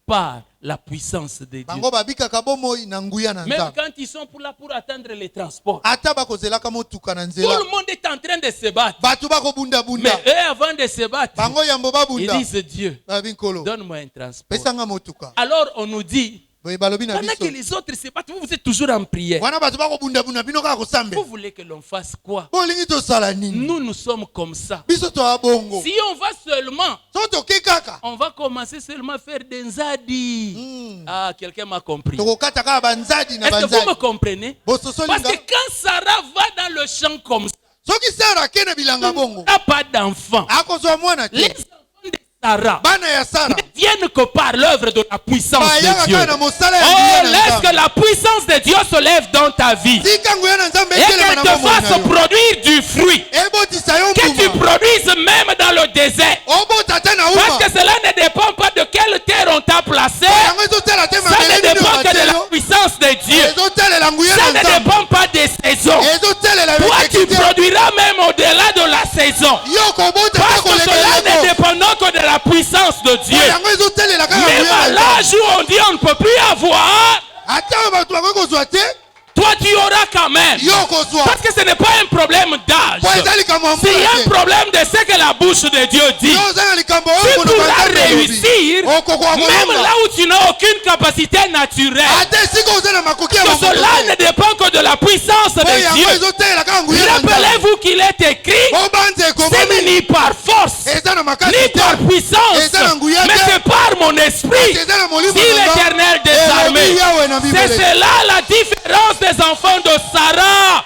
par la puissance de Dieu. Bango babikaka bomoi na nguya na Même nzambe. quand ils sont pour attendre les transports. Ata bakozelaka motuka na Tout nzela. le monde est en train de se battre. Bato bakobunda Mais bunda. eux, avant de se battre, Bango yambo ils babunda. disent Dieu, Babi nkolo. donne-moi un transport. Pesanga motuka. Alors on nous dit, Boye balobi na pendant que biso. les autres se battent, vous êtes toujours en prière. Wana bato bakobunda bunda bino kaka kosambe. Vous voulez que l'on fasse quoi? Bolingi tosala nini? Nous sommes comme ça. Biso to abongo. Si on va seulement, So toke kaka. on va commencer seulement à faire des nzadi. Ah, quelqu'un m'a compris. Tokokata kaka banzadi na Est-ce que vous me banzadi. comprenez? Bososoli Parce que nga. quand Sarah va dans le champ comme ça, Soki Sara kena bilanga bongo. elle n'a pas d'enfant. Akozwa mwana Les te. enfants de Sarah Bana ya Sara. ne viennent que par l'œuvre de la puissance Bayaka de Dieu. kaka na mosala ya Oh, nguya na laisse nzambe. que la puissance de Dieu se lève dans ta vie. Tika nguya na nzambe Et etelema qu'elle na te bomoi na fasse yo. produire du fruit. Ebotisa yo Que tu mbuma. produises même dans le désert. Obota te na Parce uma. que cela ne dépend pas de quelle terre on t'a placé. Yango ezotela te Ça ne mabele nini dépend que de la batelo. puissance de Dieu. Ezotelela nguya Ça na ne nzambe. dépend pas des saisons. Ezotelela Toi, tu ekite. produiras même au-delà de la saison. Yo kobota Parce te que cela kolekela ne yango. dépend que de la puissance de Dieu. Yango ezotelela kaka Même nguya à na nzambe. l'âge où on dit on ne peut plus avoir, Ata bato bakoki kozwa te. toi tu auras quand même. Yo kozwa. Parce que ce n'est pas un problème d'âge. Po eza likambo ya C'est mbula un te. problème de ce que la bouche de Dieu dit. Yo oza na likambo Tu oyo monoko ya pourras Nzambe elobi. réussir Okokoka même kolonga. là où tu n'as aucune capacité naturelle. Ata esika oza na makoki ya Que bamoto cela te. ne dépend que de la puissance Po de yango Dieu. ezotelela kaka nguya na nzambe. Rappelez-vous qu'il est écrit, Obanze c'est ekomami. ni par force, Eza na makasi ni te. par puissance, Eza na nguya mais te. c'est par mon esprit, Eza na molimo dit na Nzambe. l'Éternel des Elobi armées. Yahweh na C'est Bibele. cela la différence des enfants de Sarah.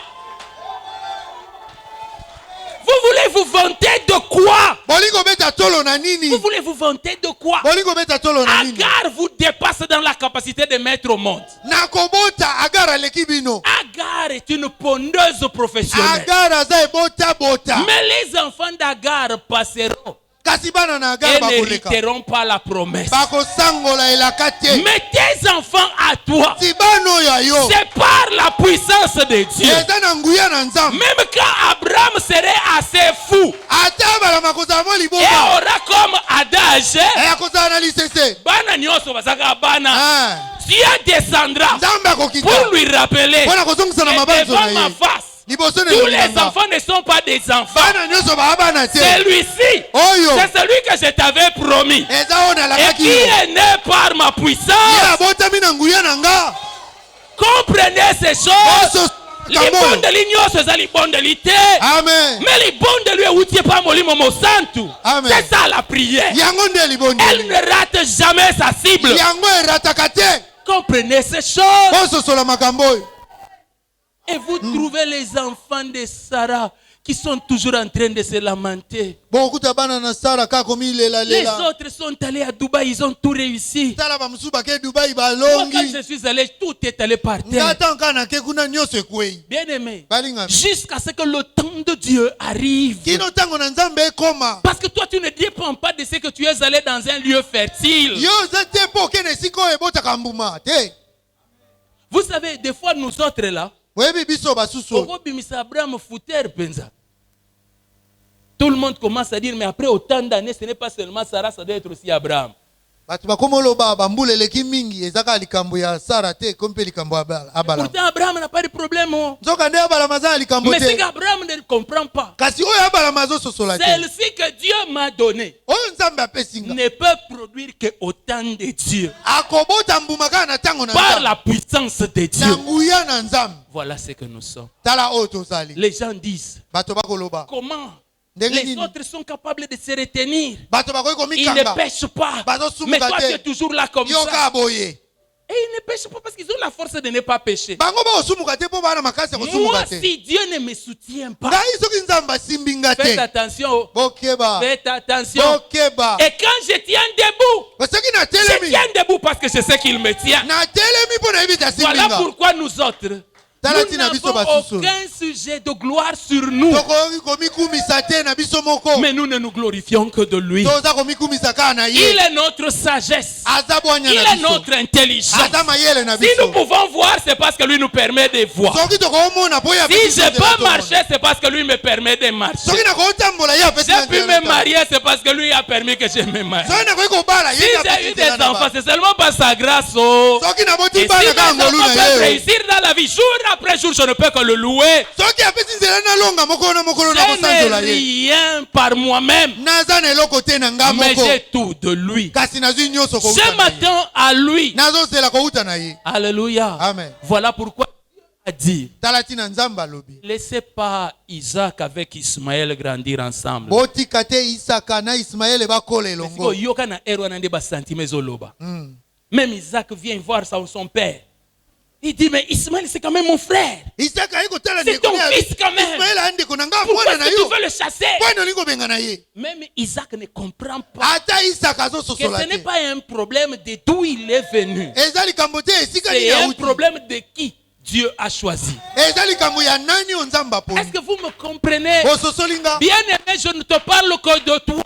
Vous voulez vous vanter de quoi? Bolingo beta tolo na nini? Vous voulez vous vanter de quoi? Bolingo beta tolo na nini? Agar vous dépasse dans la capacité de mettre au monde. Nakobota Agar aleki bino. Agar est une pondeuse professionnelle. Agar aza ebota bota. Mais les enfants d'Agar passeront kasi bana na Agar et bakoleka n'hériteront pas la promesse. bakosangola elaka te. Mais tes enfants à toi, ti bana oyo ya yo c'est par la puissance de Dieu. eza na nguya na Nzambe. Même quand Abraham serait assez fou ata balama kozala mo et liboma aura comme adage, akozala na lisese. bana nyonso bazaka bana, Ah, Dieu descendra Nzambe akokita pour lui rappeler mpona kozongisa na et mabanzo na devant ma ye face. liboso na Tous elongi les na nga. enfants ne sont pas des enfants. bana nyonso baa bana te Celui-ci, oyo c'est celui que je t'avais promis eza oyo et nalakaki qui yo est né par ma ye puissance. abotami na nguya na nga. Comprenez ces choses. Boso Les kambo. bons de l'union, c'est ça les bons de l'ité. Amen. Mais les bons de lui, où tu es pas molimo mo santu. Amen. C'est ça la prière. yango nde libondi Elle ne rate jamais sa cible. yango erataka te. Comprenez ces choses. bososola makambo oyo. Et vous trouvez les enfants de Sarah qui sont toujours en train de se lamenter. bokokuta bana na Sara kaka komi Les lela autres sont allés à Dubaï, ils ont tout réussi. tala bamosusu bake Dubai Moi, quand balongi je suis allé, tout est allé par nga terre. ata nka nake kuna nyonso ekwei Bien aimé, balingami jusqu'à ce que le temps de Dieu arrive. kino ntango na Nzambe ekoma Parce que toi, tu ne dépends pas de ce que tu es allé dans un lieu fertile. yo oza te mpo okende esika oyo ebotaka mbuma te. Vous savez, des fois, nous autres là, oyebi biso basusu oyo. Okobimisa Abraham fouter penza. Tout le monde commence à dire, mais après autant d'années, ce n'est pas seulement Sarah, ça doit être aussi Abraham. bato bakoma oloba bambula eleki mingi ezaka likambo ya Sara te komi mpe likambo ya Abalama. Pourtant, Abraham n'a pas de problème. Oh. nzoka nde Abalama aza na likambo Mais c'est te qu'Abraham ne comprend pas. kasi oyo Abalama azososola te Celle-ci que Dieu m'a donnée oyo Nzambe apesi nga ne peut produire que autant de Dieu. akobota mbuma kaka na ntango na Par Nzambe la puissance de na Dieu. nguya na Nzambe. Voilà ce que nous sommes. tala oyo tozali Les gens disent, bato bakoloba comment ndenge les nini autres sont capables de se retenir? bato bakoki Ils ne komikanga pêchent pas. bazosumuka Mais toi, te. tu es toujours là comme yo ça. kaka boye Et ils ne pêchent pas parce qu'ils ont la force de ne pas pêcher. bango bakosumuka te mpo baa na makasi ya Moi, kosumuka te. si Dieu ne me soutient pas, ngai soki Nzambe asimbi nga faites te attention. bokeba Faites attention. bokeba Et quand je tiens debout, soki je natelemi tiens debout parce que je sais qu'il me tient. natelemi mpo nayebi ete asimbi Voilà nga pourquoi nous autres, Tala nous tina biso n'avons basusu. aucun sujet de gloire sur nous. tokoki komikumisa te na biso moko Mais nous ne nous glorifions que de lui. toza komikumisa kaka na Il ye est notre sagesse. aza bwanya Il na est biso notre intelligence. aza mayele na Si nous biso pouvons voir, c'est parce que lui nous permet de voir. soki tokomona mpo ye Si apesi biso je nzela peux tomona. marcher, c'est parce que lui me permet de marcher. soki nakotambola ye apesi nga J'ai pu nzela me na marier, c'est parce que lui a permis que je me marie. soki nakoki kobala Si ye j'ai eu apesi des nzela na enfants, ba c'est seulement par sa grâce. Oh. soki Et naboti si bana mes kaka ngolu enfants na peuvent ye réussir dans la vie, jour après jour, je ne peux que le louer. soki apesi nzela nalonga mokolo na mokolo Je nakosanzola n'ai ye rien par moi-même, naza na eloko te na nga mais moko j'ai tout de lui. kasi nazwi nyonso Je kouta na ye m'attends à lui. nazozela kouta na ye Alléluia. Amen. Voilà pourquoi Dieu a dit, tala tina Nzambe alobi laissez pas Isaac avec Ismaël grandir ensemble. botika te Isaka na Ismaele bakola elongo Yoka na ero na nde ba sentiment ezoloba. Mm. Même Isaac vient voir son père. Il dit, mais Ismaël, c'est quand même mon frère. Isaka ayi kotala C'est ndeko ton na fils quand même. Ismaele ayi ndeko na nga Pourquoi mwana na est-ce que yo tu veux le chasser? mwana olingi kobenga na ye Même Isaac ne comprend pas ata Isaka que azososola ce n'est te pas un problème de d'où il est venu. eza likambo te esika nini C'est un auti problème de qui Dieu a choisi. eza likambo ya nani oyo Nzambe aponi Est-ce que vous me comprenez? ososoli nga Bien aimé, je ne te parle que de toi.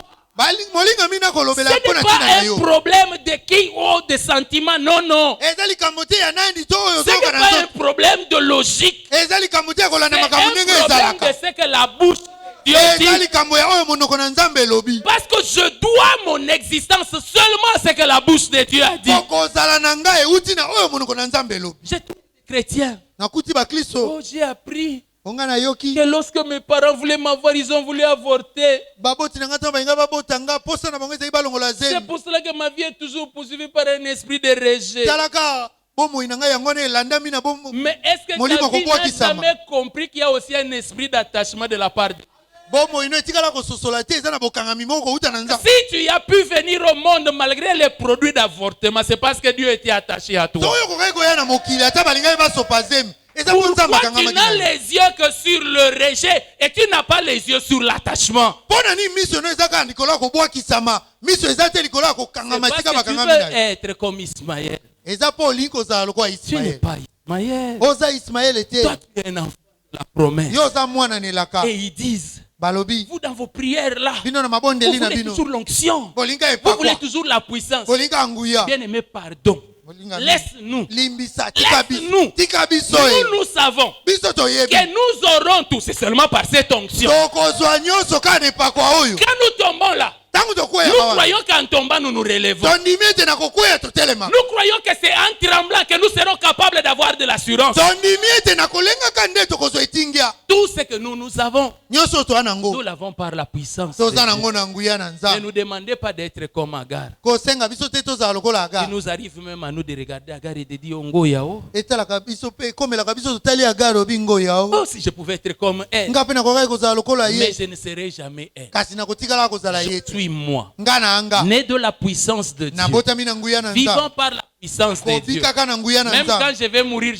molinga mina Ce kolobela n'est mpo na pas ntina na un yo problème de qui ou de sentiments. Non, non. eza likambo te ya nani to oyo Ce n'est ozoyoka na pas un nzoto problème de logique. eza likambo te ya C'est kolanda un makambo ndenge problème de ezalaka ce que la bouche de Dieu eza dit. likambo ya oyo monoko na Nzambe elobi Parce que je dois mon existence seulement à ce que la bouche de Dieu a dit. kozala na ngai euti na oyo monoko na Nzambe elobi J'ai tous les chrétiens. nakuti bakristo Oh, j'ai appris onga nayoki que lorsque mes parents voulaient m'avoir, ils ont voulu avorter. baboti na ngai ntango balinga babota nga posa na bango ezali balongola C'est zemi pour cela que ma vie est toujours poursuivie par un esprit de rejet. talaka bomoi na ngai yango wana elandami na Mais est-ce que Molimo ta vie n'a kokobwakisama. jamais compris qu'il y a aussi un esprit d'attachement de la part de Dieu? bomoi no etikala kososola te eza na bokangami moko kouta na Nzambe Si tu as pu venir au monde malgré les produits d'avortement, c'est parce que Dieu était attaché à toi. soki oyo kokaki koya na mokili ata balingai basopa zemi eza mpo Nzambe Pourquoi tu akangamaki n'as na yo. les yeux que sur le rejet et tu n'as pas les yeux sur l'attachement? mpo na nini miso no eza kaka likolo ya kobwakisama miso eza te likolo ya C'est kokangama parce tika que tu bakangami veux na yo être comme Ismaël. eza mpo olingi kozala lokola Tu n'es Ismaele pas Ismaël. oza Ismaele te Toi, tu es un enfant de la promesse. yo oza mwana na elaka Et ils disent, balobi Vous dans vos prières là, bino na vous mabondeli na voulez bino toujours l'onction. bolinga Vous voulez epakwa toujours la puissance. bolinga nguya Bien-aimé, pardon. bolinga Laisse-nous. limbisa tika Laisse-nous. biso tika biso e Nous savons biso toyebi que nous aurons tout. C'est seulement par cette onction. tokozwa nyonso kaka na epakwa oyo Quand nous tombons là, ntango tokwea nous mawa croyons qu'en tombant, nous nous relèvons. tondimi ete na kokwea totelema Nous croyons que c'est en tremblant que nous serons capables d'avoir de l'assurance. tondimi ete na kolengaka nde tokozwa etingia Tout ce que nous avons, nyonso toa nous nango l'avons par la puissance. toza de Dieu. nango na nguya na Ne nzambe nous demandez pas d'être comme Agar. kosenga biso te tozala lokola Il Agar nous arrive même à nous de regarder Agar et de dire Ongo Yao. etalaka biso mpe ekomelaka biso totali Agar obi ngoya o Oh, si je pouvais être comme elle. nga mpe nakokaki kozala lokola Mais ye je ne serai jamais elle. kasi nakotikalaka kozala Je ye te suis moi. nga na anga Né de la puissance de Dieu. nabotami na nguya na Vivant nzambe par la puissance de Dieu. kobikaka na nguya na Même quand nzambe je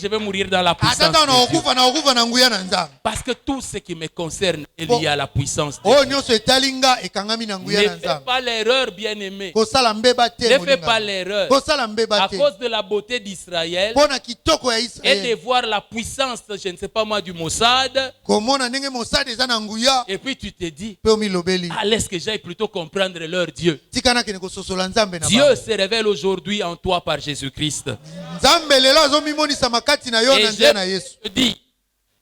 vais mourir dans la puissance ata ntango de Dieu. nakokufa na nguya na nzambe Parce que tout ce qui me concerne est lié à la puissance de oyo Dieu. nyonso etali nga ekangami na nguya Ne na fais nzambe pas l'erreur, bien-aimé. kosala mbeba te Ne fais pas moninga l'erreur. kosala mbeba À te cause de la beauté d'Israël mpo na kitoko ya et de israele voir la puissance, je ne sais pas moi, du Mossad. komona ndenge mosadi eza na nguya Et puis tu te dis, mpe omilobeli ah, laisse que j'aille plutôt comprendre leur Dieu. tika nakende kososola nzambe na Dieu bango se révèle aujourd'hui en toi par Jésus-Christ. nzambe lelo azomimonisa makati na yo Et na nzela na je yesu te dis,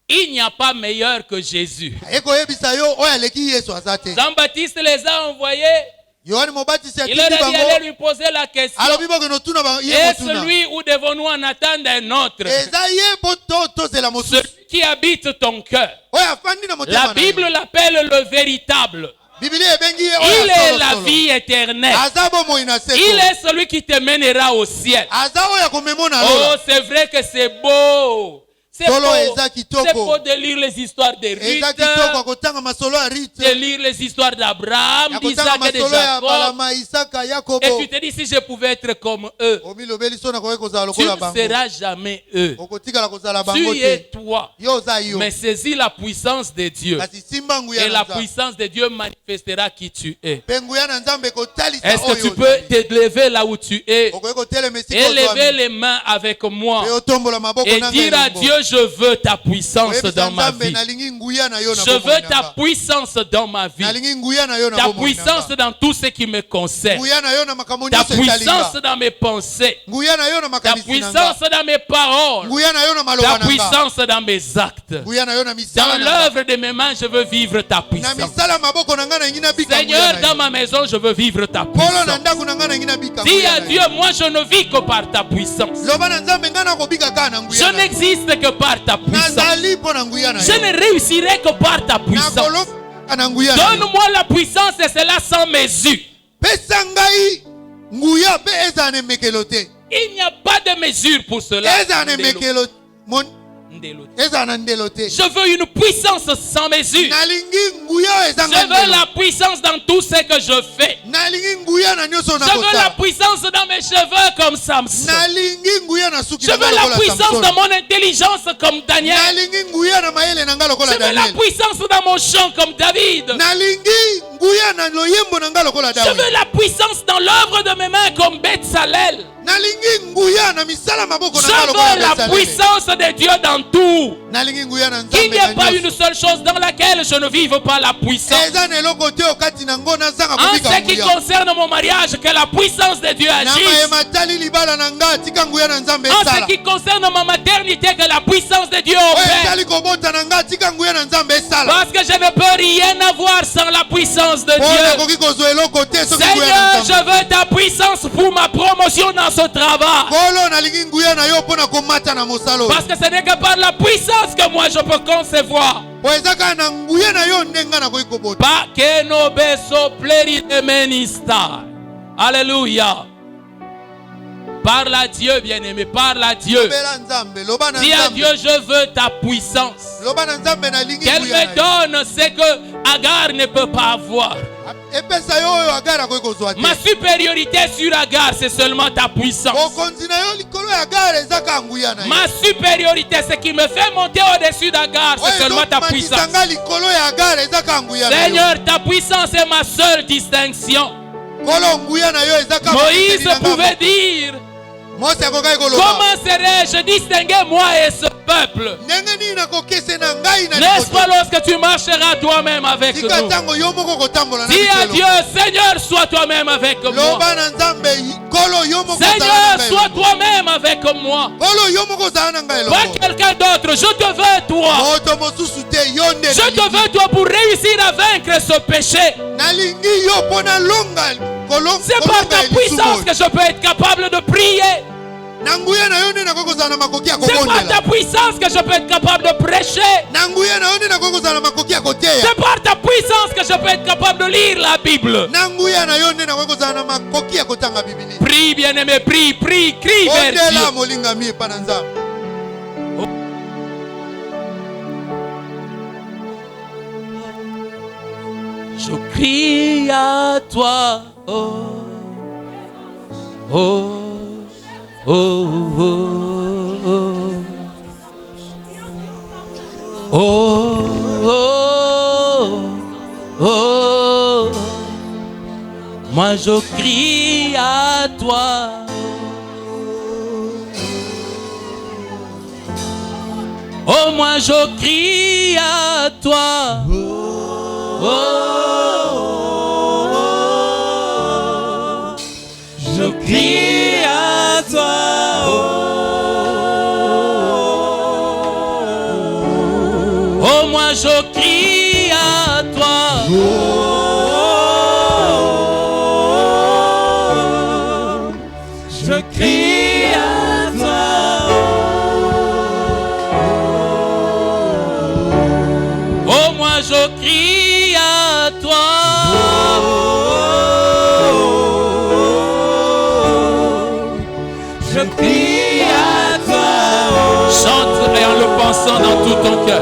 il n'y a pas meilleur que Jésus. ekoyebisa yo oyo aleki yesu aza te Jean-Baptiste les a envoyés. yohane mobatisi Il leur atindi a dit, bango allez lui poser la question. alobi bokende otuna ye Est-ce motuna lui ou devons-nous en attendre un autre? eza ye mpo tozela mosusu Celui qui habite ton cœur. oyo afandi na motema La na Bible yo l'appelle le véritable. bibilia ebengi ye Il oyo est la asolosolo vie éternelle. aza bomoi na seko Il est celui qui te mènera au ciel. aza oyo akomemona Oh, lola c'est vrai que c'est beau. C'est Tolo beau. eza kitoko. C'est beau de lire les histoires de eza Ruth, kitoko akotanga masolo ya de rite lire les histoires d'Abraham, akotanga d'Isaac et de masolo ya Jacob. balama isaka Et yakobo tu te dis, si je pouvais être comme eux, omilobeli so nakoki kozala tu lokola ne bango seras jamais eux. okotikala kozala Tu bango es te toi. yo oza yo Mais saisis la puissance de Dieu. kasi simba nguya Et na la nzambe puissance de Dieu manifestera qui tu es. mpe nguya na nzambe ekotalisa Est-ce que oyo tu peux te lever là où tu es okoki kotelema esika et lever ozwami les mains avec moi mpe otombola maboko et nanga dire à elongo. Dieu, je veux ta puissance Oyebisa dans ma nzambe vie. nalingi nguya na yo na Je bomoi veux na ta nga. puissance dans ma vie. nalingi nguya na yo na Ta bomoi na puissance nga. dans tout ce qui me concerne. nguya na yo na makambo Ta nyonso etalinga puissance dans mes pensées. nguya na yo na Ta makanisi na nga puissance dans mes paroles. nguya na yo na maloba Ta na nga puissance dans mes actes. nguya na yo na Dans misala na nga l'œuvre de mes mains, je veux vivre ta na puissance. misala maboko na nga na ngi nabika nguya Seigneur, na dans yo ma maison, je veux vivre ta nkolo na puissance. ndako na nga na ngi nabika Dis nguya à na Dieu, yo moi je ne vis que par ta puissance. loba na nzambe nga nakobika kaka na Je nguya na yo n'existe que par ta puissance. nazali mpo na nguya na Je yo ne réussirai que par ta puissance. nakoloba na nguya na yo Donne-moi la puissance et cela sans mesure. pesa ngai nguya mpe ezala na emekelo te Il n'y a pas de mesure pour cela. ezala na emekelo Ndelo. ezala na ndelo te Je veux une puissance sans mesure. nalingi nguya oyo Je ezanga veux ndelo la puissance dans tout ce que je fais. nalingi nguya na nyonso na Je veux la kosala puissance dans mes cheveux comme Samson. nalingi nguya na suki Je na nga veux la lokola puissance Samson. dans mon intelligence comme Daniel. nalingi nguya na mayele na nga Je lokola veux la Daniel puissance dans mon chant comme David. nalingi nguya na loyembo na nga lokola Je David veux la puissance dans l'œuvre de mes mains comme Betsalel. nalingi nguya na misala maboko Je na nga veux lokola la Betsalele. puissance de Dieu dans tout. nalingi nguya na Qu'il n'y ait nzambe pas na une nyonso seule chose dans laquelle je ne vive pas la puissance. eza na eloko te okati na ngo nazanga En kobika ce qui nguya concerne mon mariage, que la puissance de Dieu na agisse. mayema tali libala na nga tika nguya na nzambe En ce esala qui concerne ma maternité, que la puissance de Dieu oyo opère. etali kobota na nga tika nguya na nzambe esala Parce que je ne peux rien avoir sans la puissance de mpo Dieu. nakoki kozwa eloko te soki nguya na Seigneur, je nzambe veux ta puissance pour ma promotion dans ce travail. kolo nalingi nguya na yo mpo na komata na mosala oyo Parce que ce n'est que par la puissance que moi je peux concevoir. po eza kaka na nguya na yo nde nga nakoki kobota Pa que no beso pleri de menista. Alléluia. Parle à Dieu, bien-aimé. Parle à Dieu. lobela nzambe loba na Dis à Dieu, nzambe je veux ta puissance. loba na nzambe nalingi Qu'elle nguya na me yo donne ce que Agar ne peut pas avoir. epesa yo oyo agari akoki kozwa te Ma supériorité sur Agar, c'est seulement ta puissance. bokonzi na yo likolo ya gare eza kaka nguya na yo Ma supériorité, ce qui me fait monter au-dessus d'Agar, c'est oyo seulement ta puissance. ezomatisa nga likolo ya gare eza kaka nguya na yo Seigneur, ta puissance est ma seule distinction. kolo nguya na yo eza kaka Moïse boteteli na nga pouvait moko. dire, mose akokaki koloba comment serais-je distingué moi et ce peuple. ndenge nini nakokese na ngai na N'est-ce pas lorsque tu marcheras toi-même avec nous? tika ntango yo moko kotambola na Dis à bikolo. Dieu, Seigneur, sois toi-même avec moi. loba na nzambe kolo yo moko ozala Seigneur, na ngai sois elongo. toi-même avec moi. kolo yo moko ozala na ngai Pas elongo. quelqu'un d'autre, je te veux toi. moto mosusu te yo nde Je te veux toi pour réussir à vaincre ce péché. nalingi yo mpo nalonga C'est par ta puissance que je peux être capable de prier. na nguya na yo nde nakoki kozala na makoki ya C'est par ta kobondela puissance que je peux être capable de prêcher. na nguya na yo nde nakoki kozala na makoki ya koteya C'est par ta puissance que je peux être capable de lire la Bible. na nguya na yo nde nakoki kozala na makoki ya kotanga bibili Prie, bien-aimé, prie, prie, crie vers ondela Dieu. molingami epa na nzambe. Je crie à toi. Oh, oh, oh, oh, oh. Oh, oh, oh. Moi je crie à toi. Oh, moi je crie à toi. Oh, je crie à toi. Oh, moi je crie à toi. Je crie à toi. Oh, moi je crie à toi. Je crie à toi. Chante et en le pensant dans tout ton cœur.